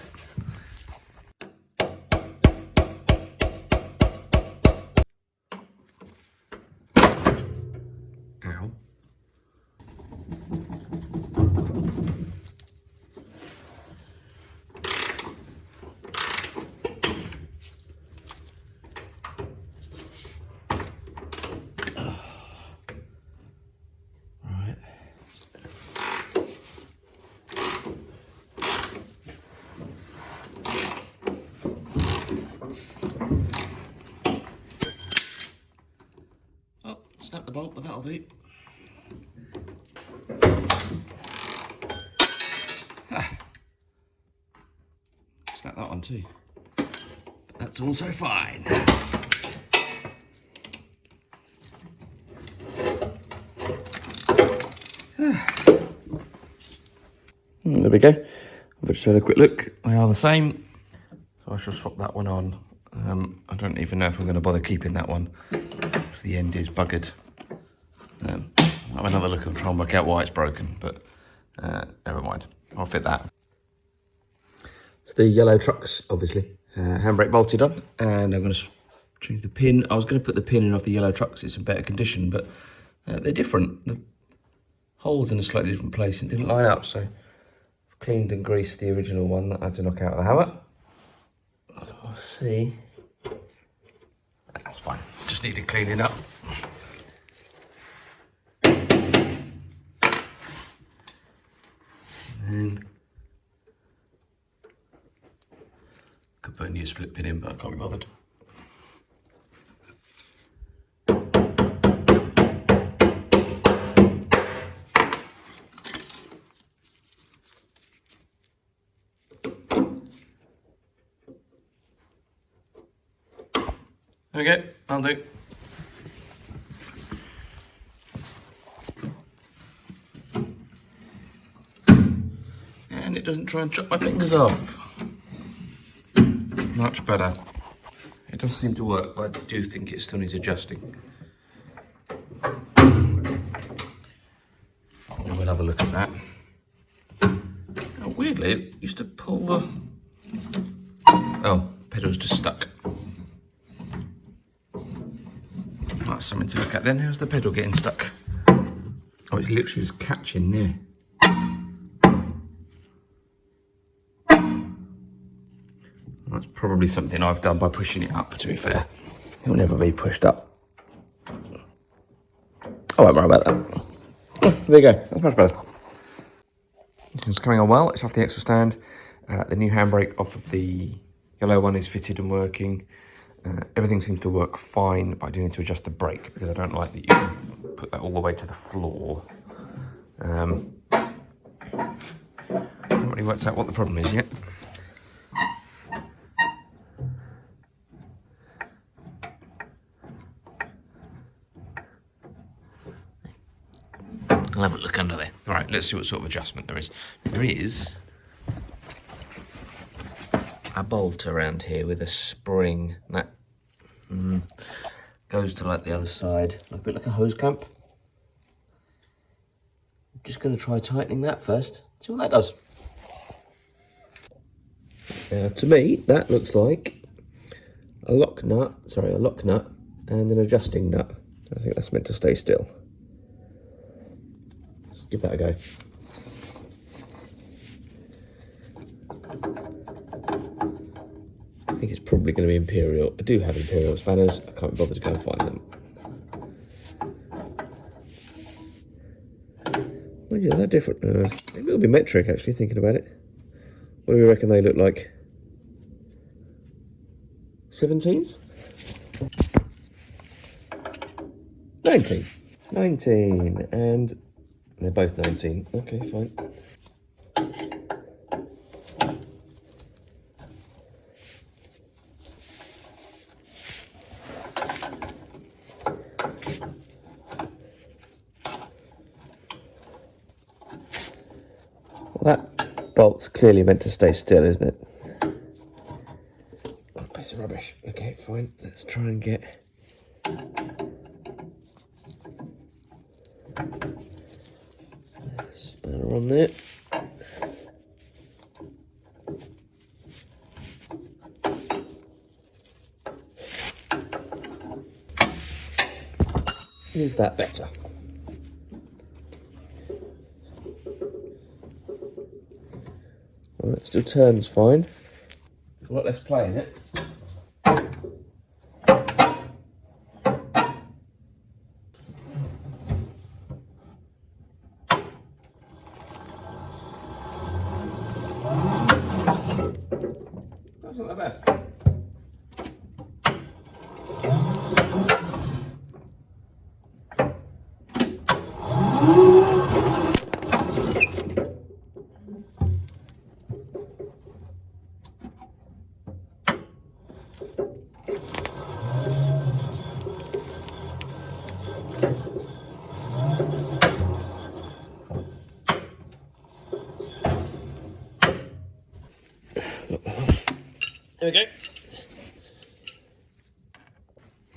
Ow. Snap the bolt, but that'll do. Snap that one too. But that's also fine. we go. I'll just have a quick look. They are the same. So I shall swap that one on. I don't even know if I'm going to bother keeping that one. The end is buggered. I'll have another look and try and work out why it's broken, but never mind. I'll fit that. It's the yellow trucks, obviously. Handbrake bolted on, and I'm going to change the pin. I was going to put the pin in off the yellow trucks. It's in better condition, but they're different. The hole's in a slightly different place. It didn't line up, so I've cleaned and greased the original one that I had to knock out of the hammer. I'll see. That's fine. Just needed cleaning up. And could put a new split pin in, but I can't be bothered. Okay, I'll do. And it doesn't try and chop my fingers off. Much better. It does seem to work, but I do think it still needs adjusting. We'll have a look at that. Oh, weirdly, it used to pull the... Oh, pedal's just stuck. That's something to look at then. How's the pedal getting stuck? Oh, it's literally just catching there. That's probably something I've done by pushing it up, to be fair. It'll never be pushed up. I won't worry about that. Oh, there you go. That's much better. This one's coming on well. It's off the extra stand. The new handbrake off of the yellow one is fitted and working. Everything seems to work fine, but I do need to adjust the brake because I don't like that you can put that all the way to the floor. Haven't really worked out what the problem is yet. I'll have a look under there. All right, let's see what sort of adjustment there is. There is a bolt around here with a spring that goes to like the other side, a bit like a hose clamp. I'm just going to try tightening that first, see what that does. To me, that looks like a lock nut and an adjusting nut. I think that's meant to stay still. Let's give that a go. I think it's probably going to be Imperial. I do have Imperial spanners. I can't be bothered to go and find them. Well, yeah, they're different. Maybe it'll be metric, actually, thinking about it. What do we reckon they look like? 17s? 19. 19. And they're both 19. Okay, fine. Well, that bolt's clearly meant to stay still, isn't it? Oh, piece of rubbish. Okay, fine. Let's try and get... spanner on there. Is that better? Well, it still turns fine. A lot less play in it. That's not that bad. There we go.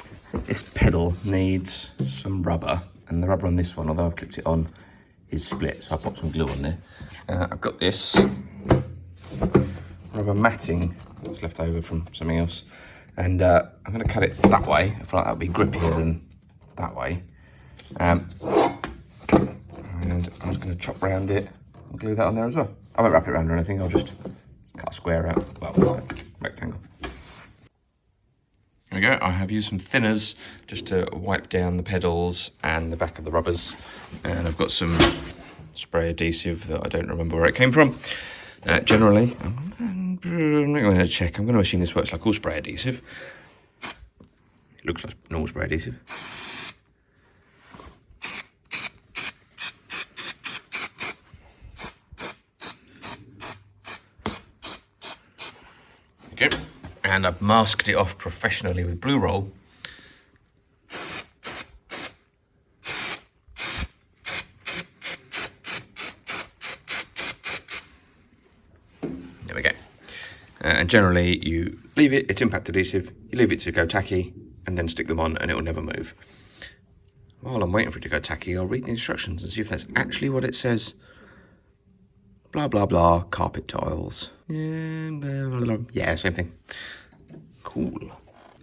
I think this pedal needs some rubber, and the rubber on this one, although I've clipped it on, is split, so I'll pop some glue on there. I've got this rubber matting that's left over from something else, and I'm going to cut it that way. I feel like that would be grippier than that way. And I'm just going to chop round it and glue that on there as well. I won't wrap it around or anything, I'll just cut a square out, well, rectangle. There we go, I have used some thinners just to wipe down the pedals and the back of the rubbers. And I've got some spray adhesive that I don't remember where it came from. Generally, I'm not going to check, I'm going to assume this works like all spray adhesive. It looks like normal spray adhesive. Okay. And I've masked it off professionally with Blue Roll. There we go. And generally you leave it, it's impact adhesive, you leave it to go tacky and then stick them on and it will never move. While I'm waiting for it to go tacky, I'll read the instructions and see if that's actually what it says. Blah, blah, blah, carpet tiles. Yeah, same thing. Cool.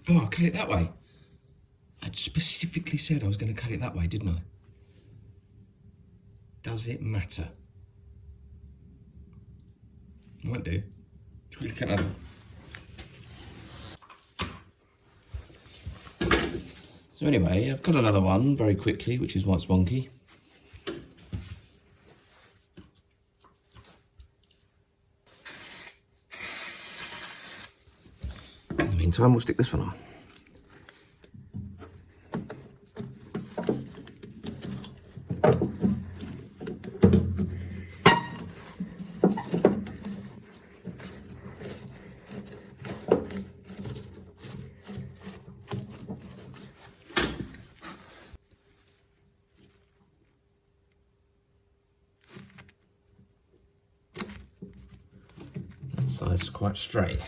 Oh, I cut it that way. I specifically said I was going to cut it that way, didn't I? Does it matter? Might do. Just cut another. So anyway, I've got another one very quickly, which is why it's wonky. In the meantime, we'll stick this one on. That side's quite straight.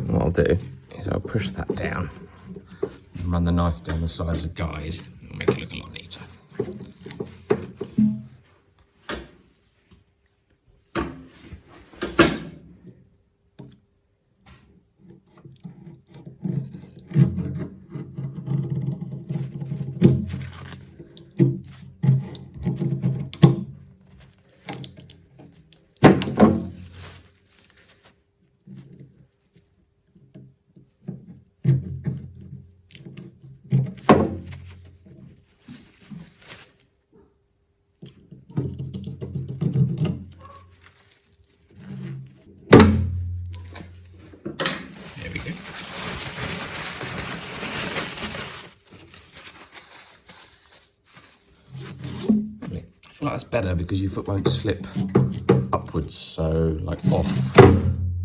What I'll do is I'll push that down and run the knife down the side as a guide. It'll make it look a lot neater. I feel like that's better because your foot won't slip upwards, so like off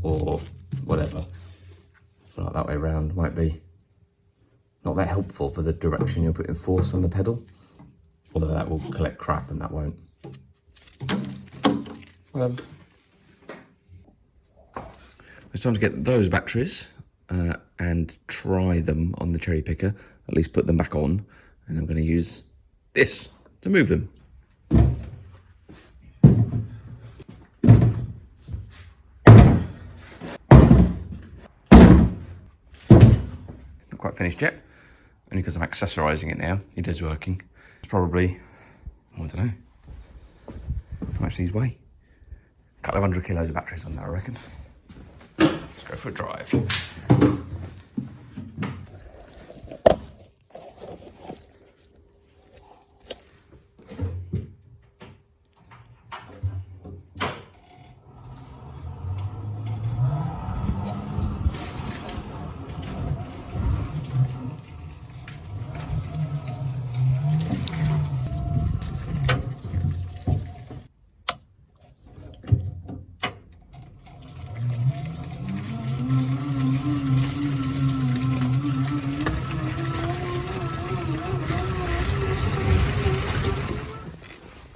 or whatever. I feel like that way round might be not that helpful for the direction you're putting force on the pedal. Although that will collect crap and that won't. It's time to get those batteries and try them on the cherry picker, at least put them back on, and I'm going to use this to move them. It's not quite finished yet, only because I'm accessorising it now. It is working. It's probably, I don't know, how much these weigh? A couple of 100 kilos of batteries on there, I reckon. Let's go for a drive.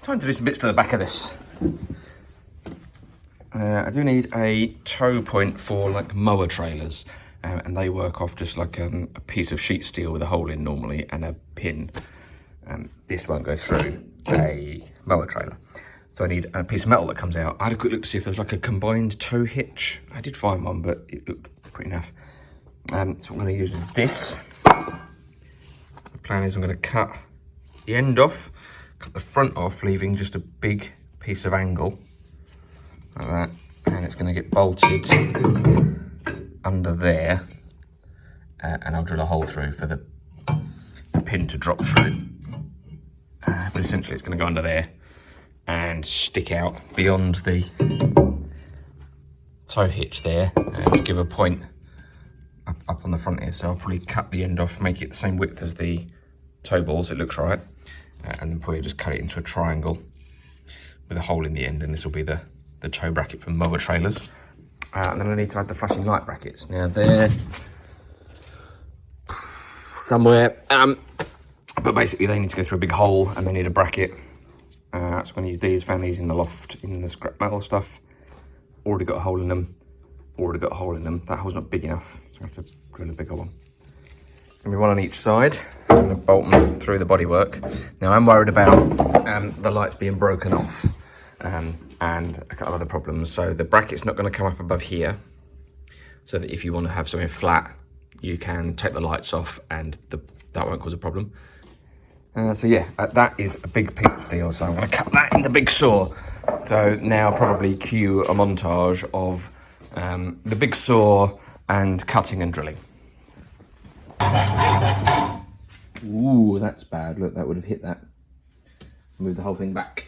Time to do some bits to the back of this. I do need a toe point for like mower trailers, and they work off just like a piece of sheet steel with a hole in normally and a pin. This won't go through a mower trailer. So I need a piece of metal that comes out. I had a quick look to see if there's like a combined toe hitch. I did find one, but it looked pretty naff. So what I'm going to use is this. The plan is I'm going to cut the end off, cut the front off, leaving just a big piece of angle, like that. And it's going to get bolted under there. And I'll drill a hole through for the pin to drop through. But essentially it's going to go under there and stick out beyond the toe hitch there and give a point up on the front here. So I'll probably cut the end off, make it the same width as the toe balls, it looks right, and then probably just cut it into a triangle with a hole in the end, and this will be the toe bracket for mower trailers. And then I need to add the flashing light brackets. Now they're somewhere, but basically they need to go through a big hole and they need a bracket. So I'm going to use these, found these in the loft in the scrap metal stuff. Already got a hole in them, That hole's not big enough, so I have to drill a bigger one. Give me one on each side. I'm going to bolt them through the bodywork. Now I'm worried about the lights being broken off and a couple of other problems. So the bracket's not going to come up above here, so that if you want to have something flat, you can take the lights off and that won't cause a problem. So yeah, that is a big piece of steel, so I'm going to cut that in the big saw. So now probably cue a montage of the big saw and cutting and drilling. Ooh, that's bad. Look, that would have hit that. Move the whole thing back.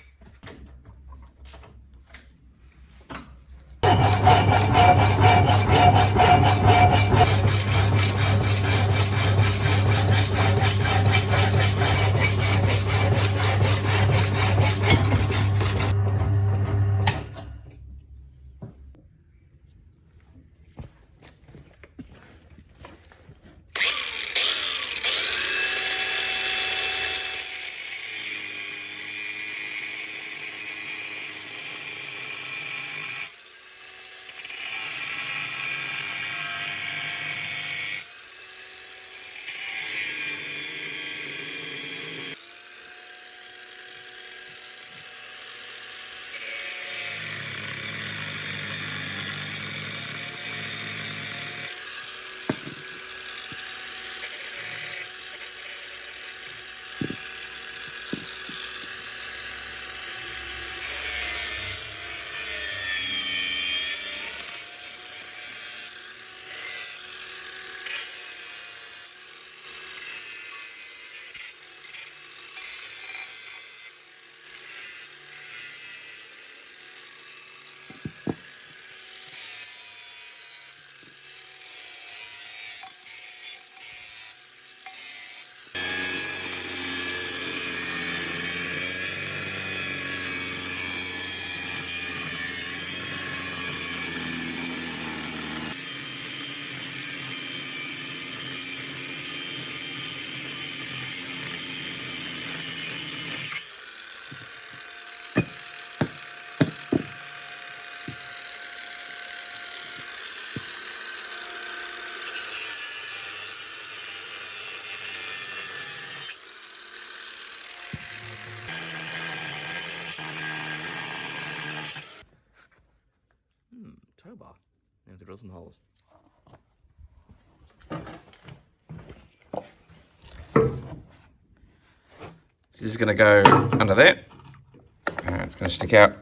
Tow bar. Now to drill some holes. This is going to go under there. It's going to stick out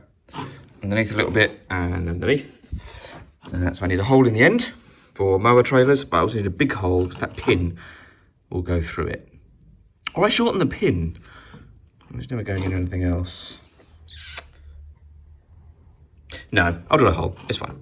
underneath a little bit and underneath. So I need a hole in the end for mower trailers, but I also need a big hole because that pin will go through it. Or I shorten the pin. It's never going in anything else. No, I'll drill a hole. It's fine.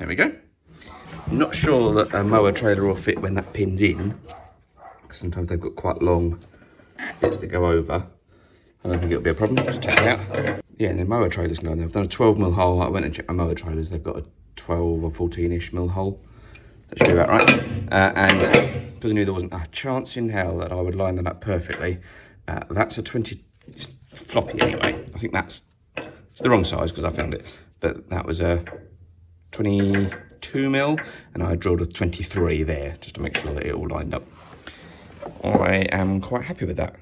There we go. I'm not sure that a mower trailer will fit when that pin's in, because sometimes they've got quite long bits that go over. I don't think it'll be a problem. Just check it out. Yeah, the mower trailers can go in there. I've done a 12mm hole. I went and checked my mower trailers. They've got a 12 or 14-ish mil hole. That should be about right. And because I knew there wasn't a chance in hell that I would line them up perfectly, that's a 20 floppy anyway. I think it's the wrong size because I found it, but that was a 22mm, and I drilled a 23 there just to make sure that it all lined up. I am quite happy with that.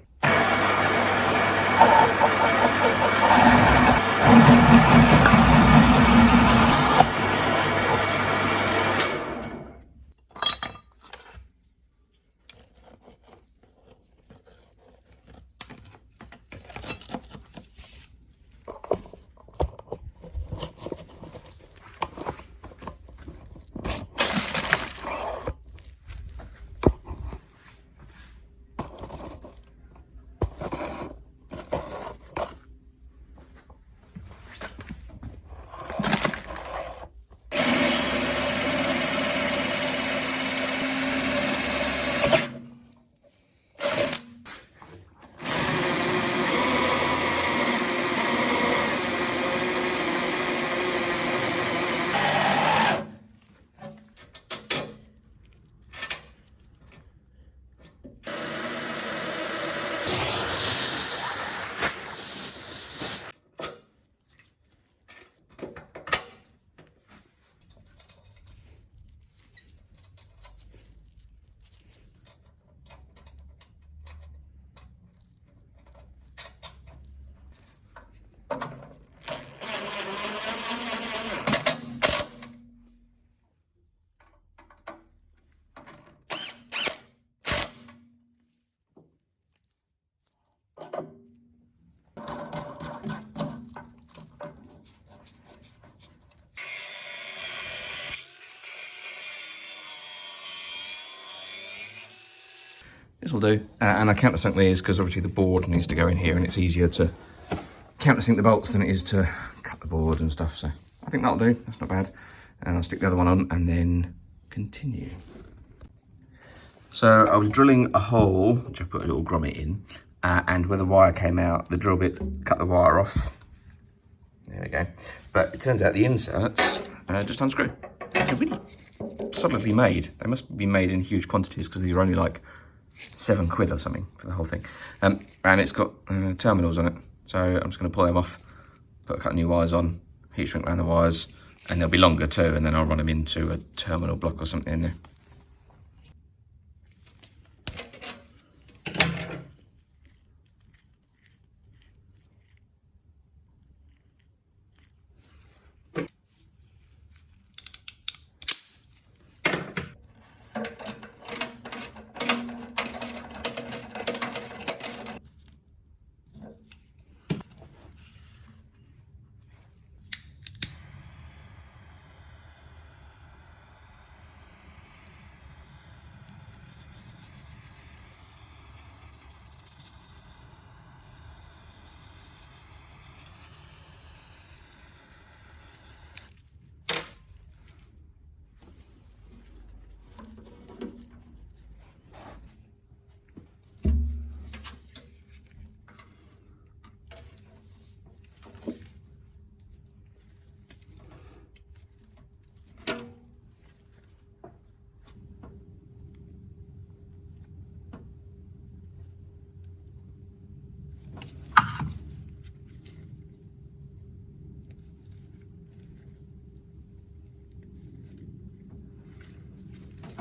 This will do, and I countersunk these because obviously the board needs to go in here and it's easier to countersink the bolts than it is to cut the board and stuff, so I think that'll do, that's not bad. And I'll stick the other one on and then continue. So I was drilling a hole, which I put a little grommet in, and where the wire came out, the drill bit cut the wire off. There we go. But it turns out the inserts just unscrew. They're really solidly made. They must be made in huge quantities because these are only like £7 or something for the whole thing. And it's got terminals on it. So I'm just going to pull them off, put a couple of new wires on, heat shrink around the wires, and they'll be longer too, and then I'll run them into a terminal block or something in there.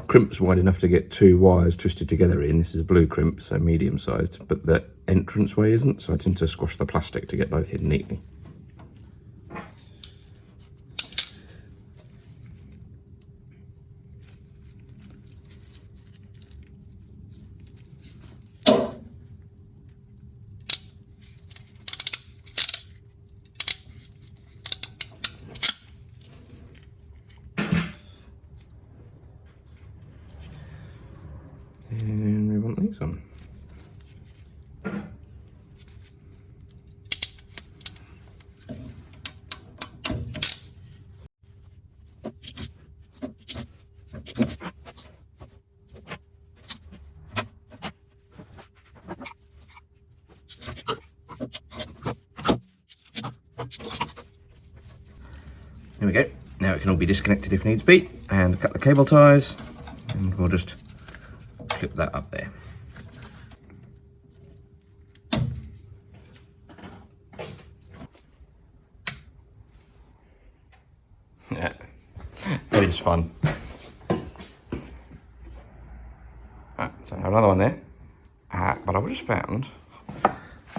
Crimp's wide enough to get two wires twisted together in. This is a blue crimp, so medium sized, but the entranceway isn't, so I tend to squash the plastic to get both in neatly. And we want these on. There we go. Now it can all be disconnected if needs be, and cut the cable ties, and we'll just clip that up there. Yeah, it is fun. Right, so another one there. But I've just found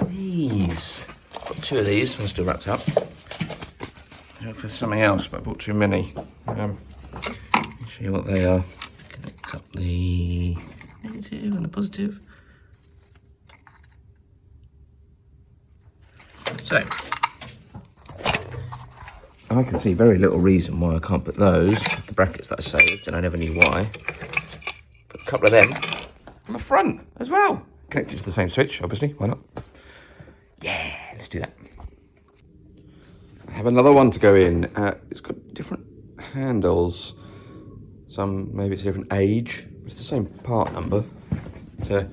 these. Got two of these, one still wrapped up. For something else, but I bought too many. Let me show you what they are. Connect up the negative and the positive. So, I can see very little reason why I can't put those, the brackets that I saved, and I never knew why. Put a couple of them on the front as well. Connected to the same switch, obviously, why not? Yeah, let's do that. I have another one to go in. It's got different handles. Maybe it's a different age. It's the same part number. It's a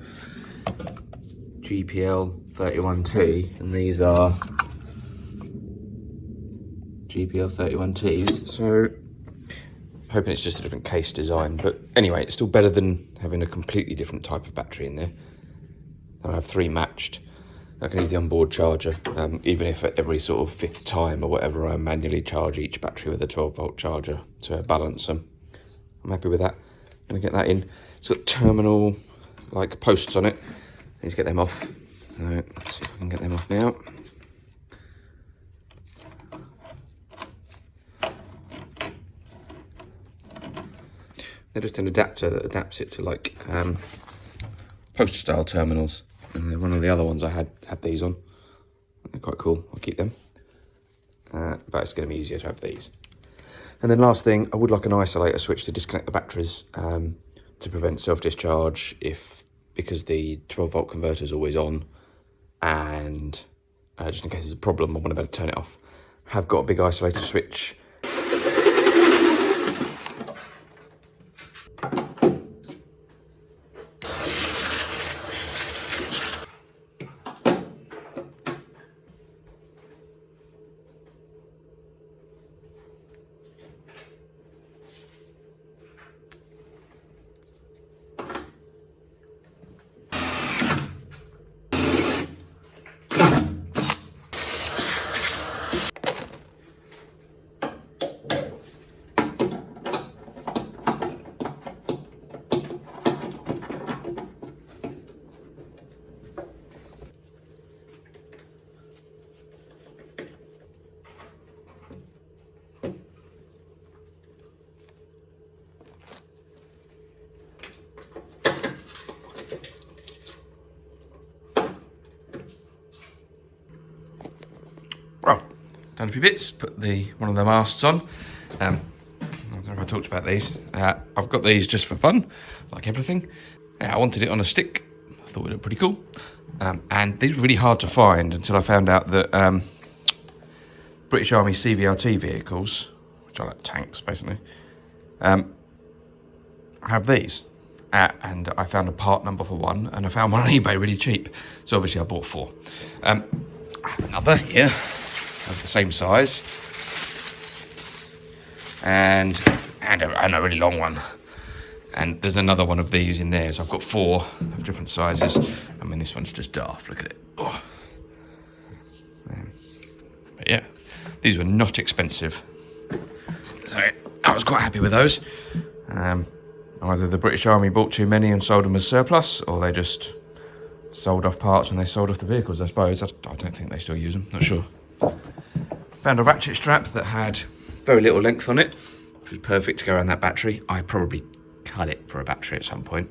GPL 31T, and these are GPL 31Ts. So, I'm hoping it's just a different case design. But anyway, it's still better than having a completely different type of battery in there. And I have 3 matched. I can use the onboard charger, even if at every sort of 5th time or whatever, I manually charge each battery with a 12-volt charger to balance them. I'm happy with that. I'm going to get that in. It's got terminal, like, posts on it. I need to get them off. So, let's see if I can get them off now. They're just an adapter that adapts it to, like, post-style terminals. And one of the other ones I had these on. They're quite cool. I'll keep them. But it's going to be easier to have these. And then last thing, I would like an isolator switch to disconnect the batteries to prevent self-discharge because the 12-volt converter is always on, and just in case there's a problem, I want to be able to turn it off. Have got a big isolator switch. Well, done a few bits, put one of the masts on. I don't know if I talked about these. I've got these just for fun, like everything. I wanted it on a stick. I thought it looked pretty cool. And these were really hard to find until I found out that British Army CVRT vehicles, which are like tanks basically, have these. And I found a part number for one, and I found one on eBay really cheap. So obviously I bought 4. I have another here. Of the same size, and a really long one, and there's another one of these in there, so I've got 4 of different sizes. I mean, this one's just daft, look at it. Oh. But yeah, these were not expensive, so I was quite happy with those. Either the British Army bought too many and sold them as surplus, or they just sold off parts when they sold off the vehicles, I suppose. I don't think they still use them, not sure. Found a ratchet strap that had very little length on it, which was perfect to go around that battery. I probably cut it for a battery at some point.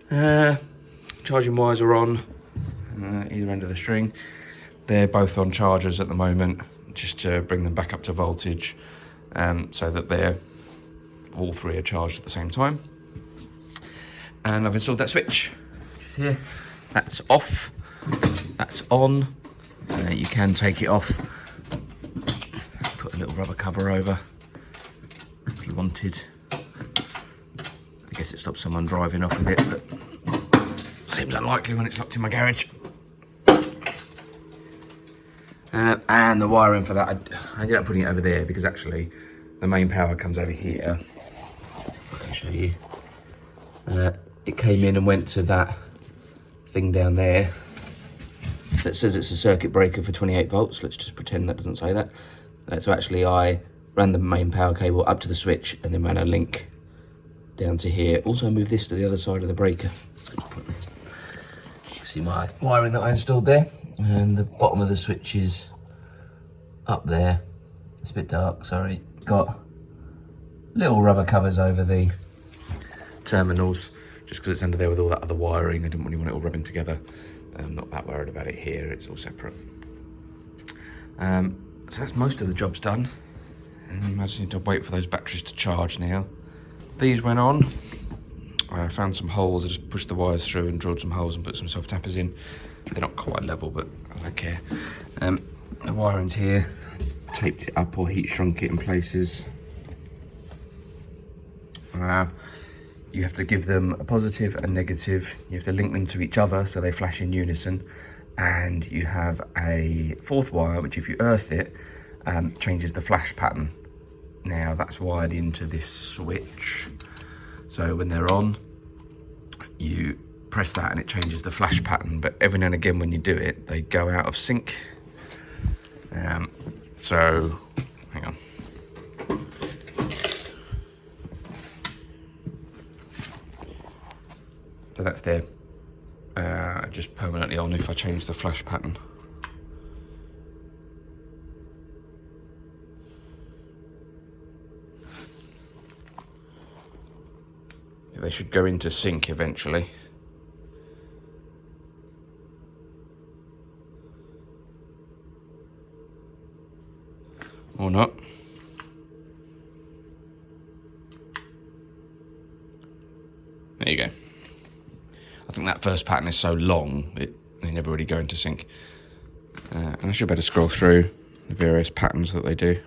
Charging wires are on either end of the string. They're both on chargers at the moment, just to bring them back up to voltage, so that all 3 are charged at the same time. And I've installed that switch. It's here. That's off. That's on. You can take it off, put a little rubber cover over if you wanted. I guess it stops someone driving off with it, but seems unlikely when it's locked in my garage. And the wiring for that, I ended up putting it over there because actually the main power comes over here. Let's see if I can show you. It came in and went to that thing down there that says it's a circuit breaker for 28 volts. Let's just pretend that doesn't say that. So actually I ran the main power cable up to the switch and then ran a link down to here. Also moved this to the other side of the breaker. You can see my wiring that I installed there. And the bottom of the switch is up there. It's a bit dark, sorry. Got little rubber covers over the terminals, just because it's under there with all that other wiring. I didn't really want it all rubbing together. I'm not that worried about it here, it's all separate. So that's most of the job's done. And I just need to wait for those batteries to charge now. These went on. I found some holes, I just pushed the wires through and drilled some holes and put some self-tappers in. They're not quite level, but I don't care. The wiring's here. Taped it up or heat shrunk it in places. You have to give them a positive and negative. You have to link them to each other so they flash in unison. And you have a fourth wire, which if you earth it, changes the flash pattern. Now that's wired into this switch. So when they're on, you press that and it changes the flash pattern, but every now and again when you do it, they go out of sync. So, hang on. So that's there, just permanently on if I change the flash pattern. They should go into sync eventually. Or not. There you go. I think that first pattern is so long, they never really go into sync. And I should better scroll through the various patterns that they do.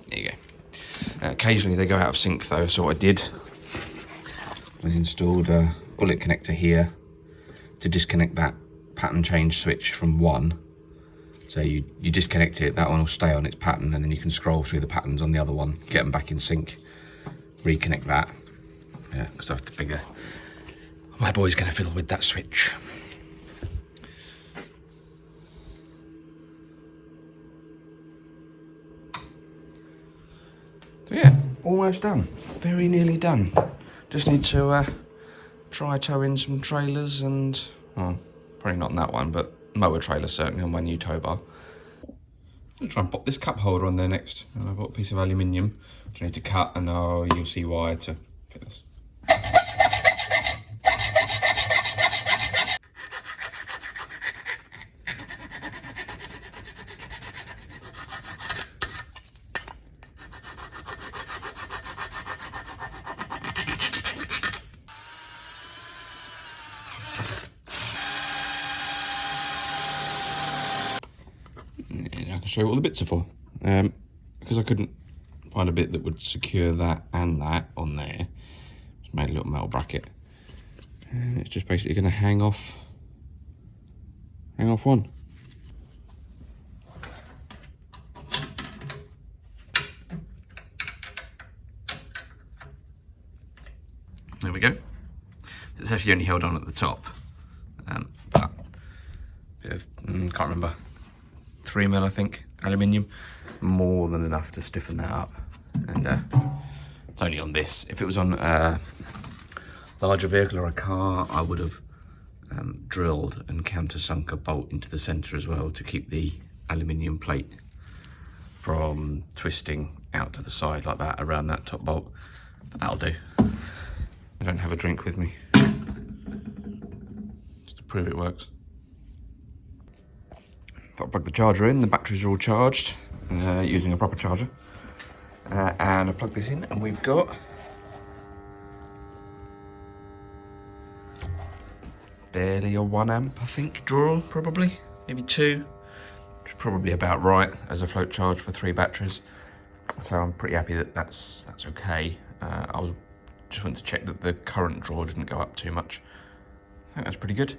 There you go. Occasionally they go out of sync though, so what I did was installed a bullet connector here to disconnect that pattern change switch from one. So you disconnect it, that one will stay on its pattern, and then you can scroll through the patterns on the other one, get them back in sync, reconnect that. Yeah, because I have to figure my boy's going to fiddle with that switch. So yeah, almost done. Very nearly done. Just need to try tow in some trailers and, well, probably not on that one, but mower trailer certainly on my new tow bar. I'll try and pop this cup holder on there next. And I've got a piece of aluminium which I need to cut, and you'll see why to get this. I can show you what the bits are for. Because I couldn't find a bit that would secure that and that on there, just made a little metal bracket, and it's just basically going to hang off one. There we go. It's actually only held on at the top, but can't remember. 3mm, I think, aluminium, more than enough to stiffen that up. And it's only on this. If it was on a larger vehicle or a car, I would have drilled and countersunk a bolt into the centre as well to keep the aluminium plate from twisting out to the side like that around that top bolt. But that'll do. I don't have a drink with me, just to prove it works. Got to plug the charger in, the batteries are all charged using a proper charger. And I plug this in and we've got barely a 1 amp, I think, draw, probably, maybe 2. Which is probably about right as a float charge for 3 batteries. So I'm pretty happy that that's okay. I just wanted to check that the current draw didn't go up too much. I think that's pretty good.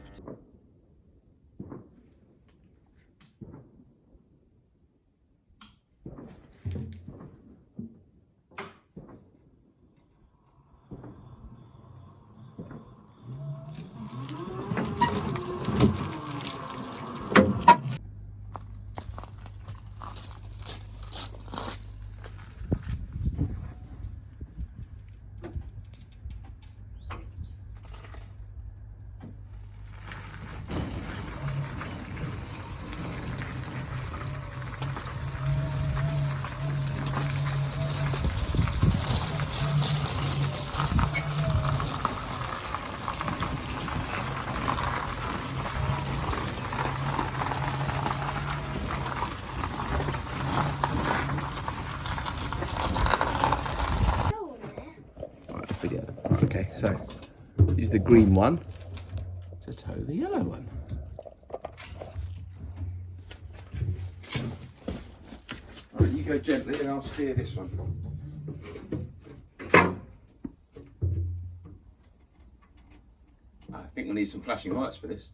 Okay, so use the green one to tow the yellow one. Right, you go gently and I'll steer this one. I think we'll need some flashing lights for this.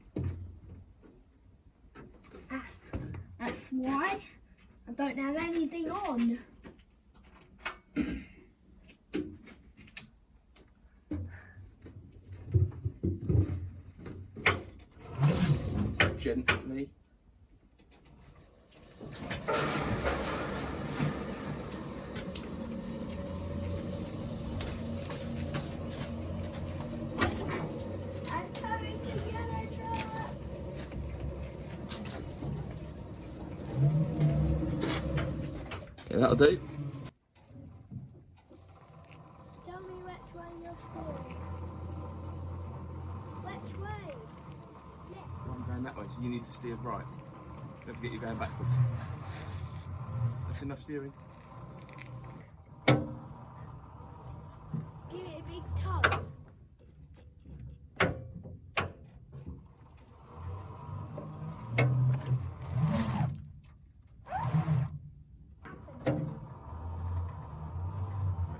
That's why I don't have anything on. Gently. I'm towing the yellow truck. Okay, that'll do. Tell me which way you're steering. Which way? Well, I'm going that way, so you need to steer right. Don't forget you're going backwards. That's enough steering. Give it a big tug.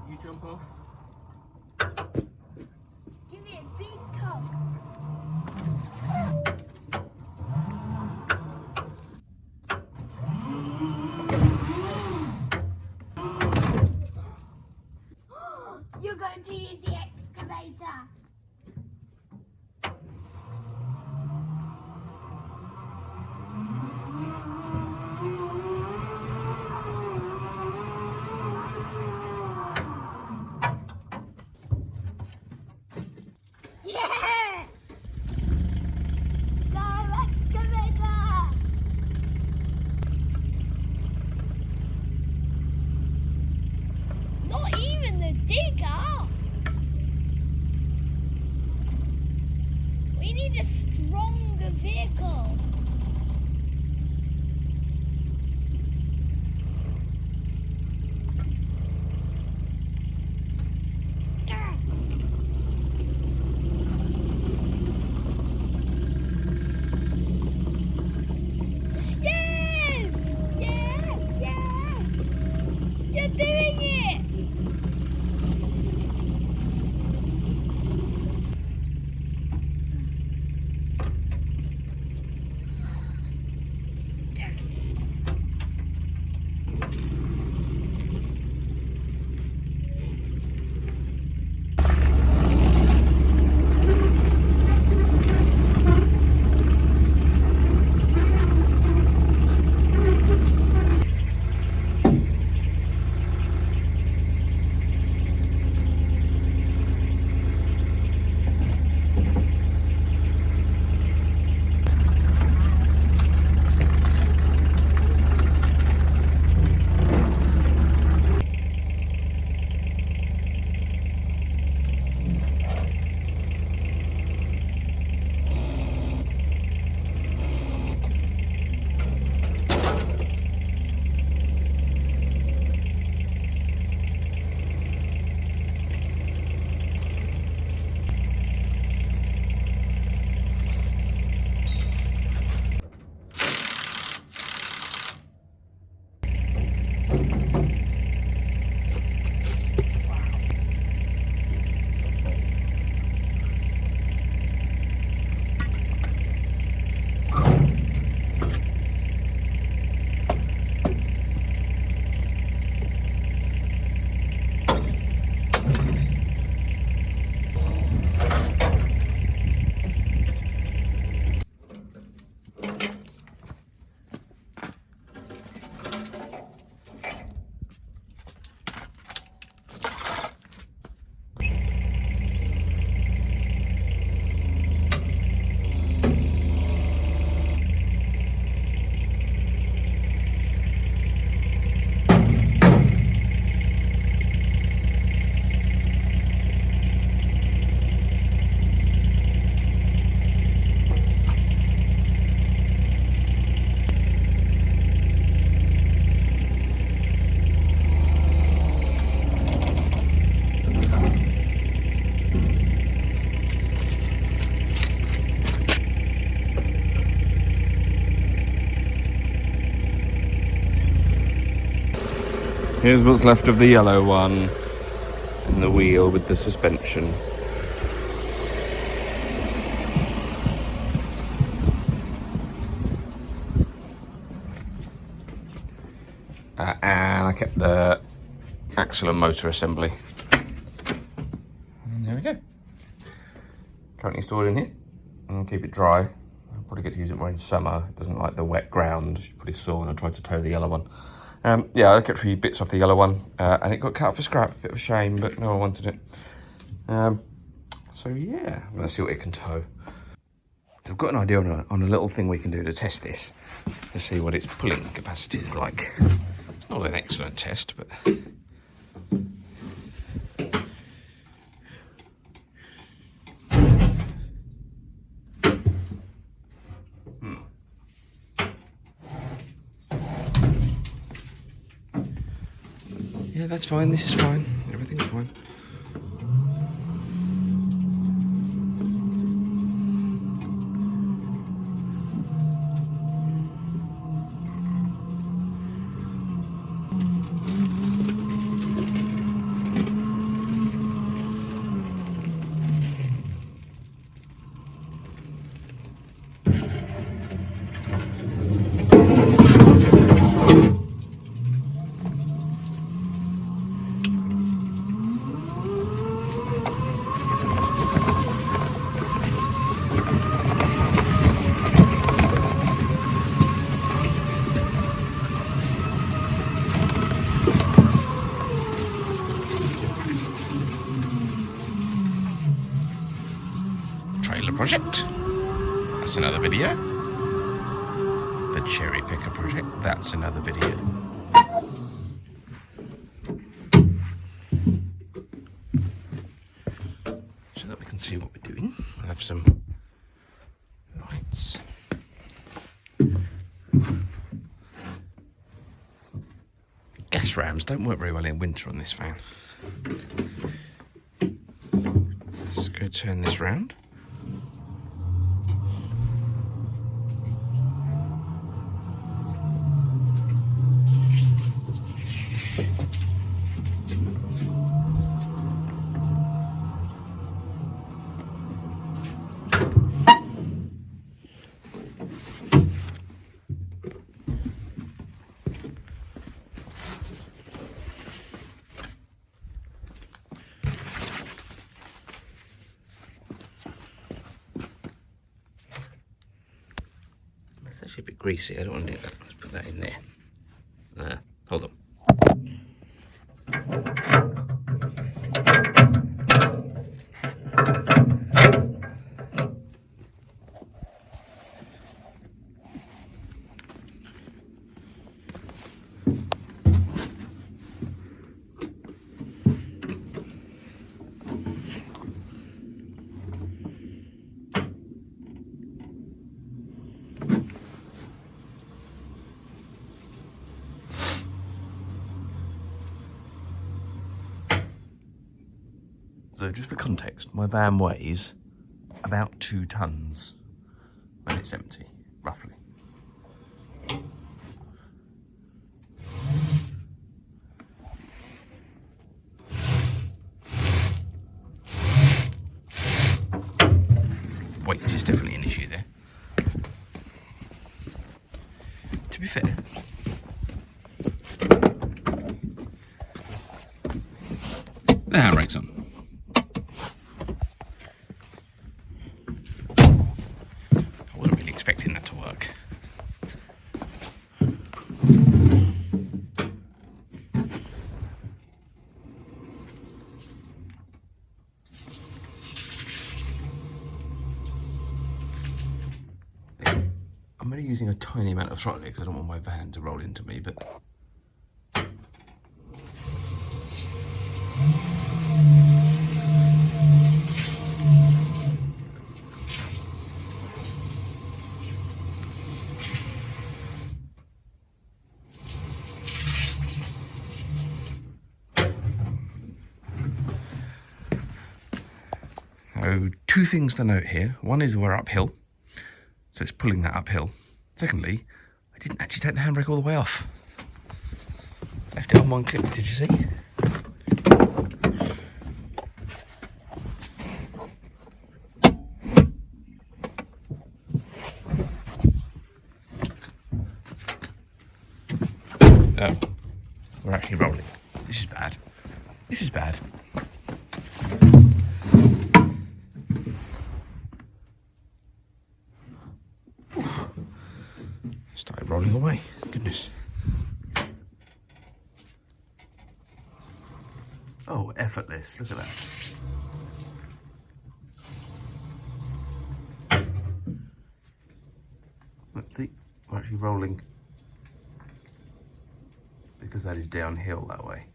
You jump off. Give it a big tug. Here's what's left of the yellow one and the wheel with the suspension. And I kept the axle and motor assembly. And there we go. Currently stored in here. I'll keep it dry. I'll probably get to use it more in summer. It doesn't like the wet ground. It's pretty sore when I tried to tow the yellow one. Yeah, I kept a few bits off the yellow one and it got cut for scrap. Bit of a shame, but no one wanted it. So yeah, I'm gonna see what it can tow. I've got an idea on a little thing we can do to test this, to see what its pulling capacity is like. It's not an excellent test, but yeah, that's fine. This is fine. Everything's fine. Trailer project. That's another video. The cherry picker project. That's another video. So that we can see what we're doing. We'll have some lights. Gas rams don't work very well in winter on this van. Let's go turn this round. It's actually a bit greasy. I don't want to do that. Let's put that in there. Hold on. So just for context, my van weighs about 2 tons when it's empty, roughly. Weight is definitely an issue there. To be fair, the handbrake's on. I wasn't really expecting that to work. I'm only using a tiny amount of throttle because I don't want my van to roll into me, but so 2 things to note here. One is we're uphill, so it's pulling that uphill. Secondly, I didn't actually take the handbrake all the way off. Left it on one click, did you see? Oh, we're actually rolling. This is bad. This is bad. Started rolling away. Goodness. Oh, effortless. Look at that. Let's see. We're actually rolling because that is downhill that way.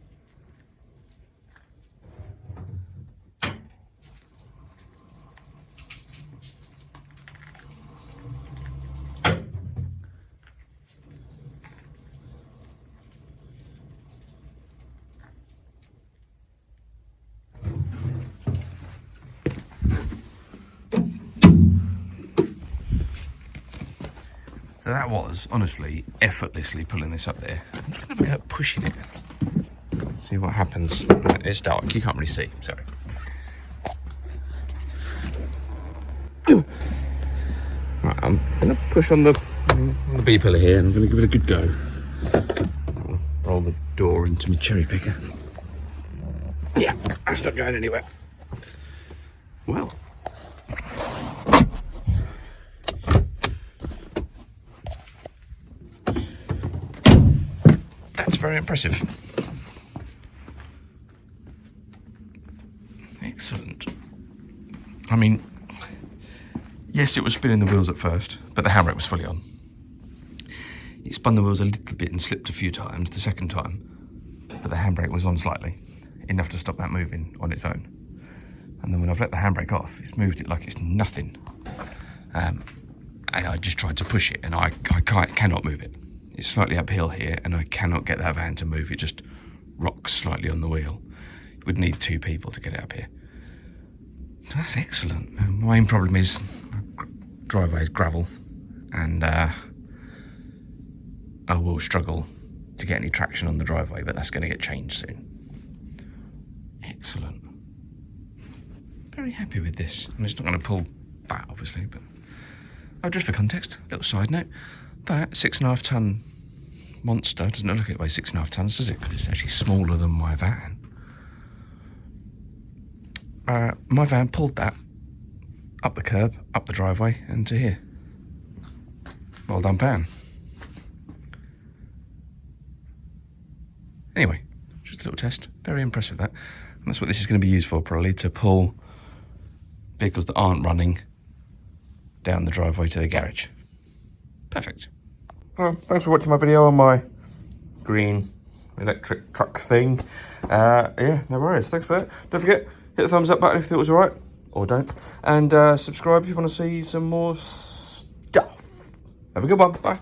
So that was, honestly, effortlessly pulling this up there. I'm just going to have a go at pushing it. See what happens. It's dark, you can't really see, sorry. Right, I'm going to push on the B-pillar here and I'm going to give it a good go. I'll roll the door into my cherry picker. Yeah, that's not going anywhere. Well. Very impressive. Excellent. I mean, yes, it was spinning the wheels at first, but the handbrake was fully on. It spun the wheels a little bit and slipped a few times the second time, but the handbrake was on slightly, enough to stop that moving on its own. And then when I've let the handbrake off, it's moved it like it's nothing. And I just tried to push it, and I cannot move it. It's slightly uphill here, and I cannot get that van to move. It just rocks slightly on the wheel. It would need two people to get it up here. So that's excellent. My main problem is driveway is gravel, and I will struggle to get any traction on the driveway, but that's going to get changed soon. Excellent. Very happy with this. I'm just not going to pull that, obviously, but just for context, little side note. That 6.5 ton monster doesn't look like it weighs 6.5 tons, does it? Because it's actually smaller than my van. My van pulled that up the curb, up the driveway, and to here. Well done, van. Anyway, just a little test. Very impressed with that. And that's what this is going to be used for, probably, to pull vehicles that aren't running down the driveway to the garage. Perfect. Thanks for watching my video on my green electric truck thing. Yeah, no worries. Thanks for that. Don't forget, hit the thumbs up button if you thought it was alright, or don't. And subscribe if you want to see some more stuff. Have a good one. Bye.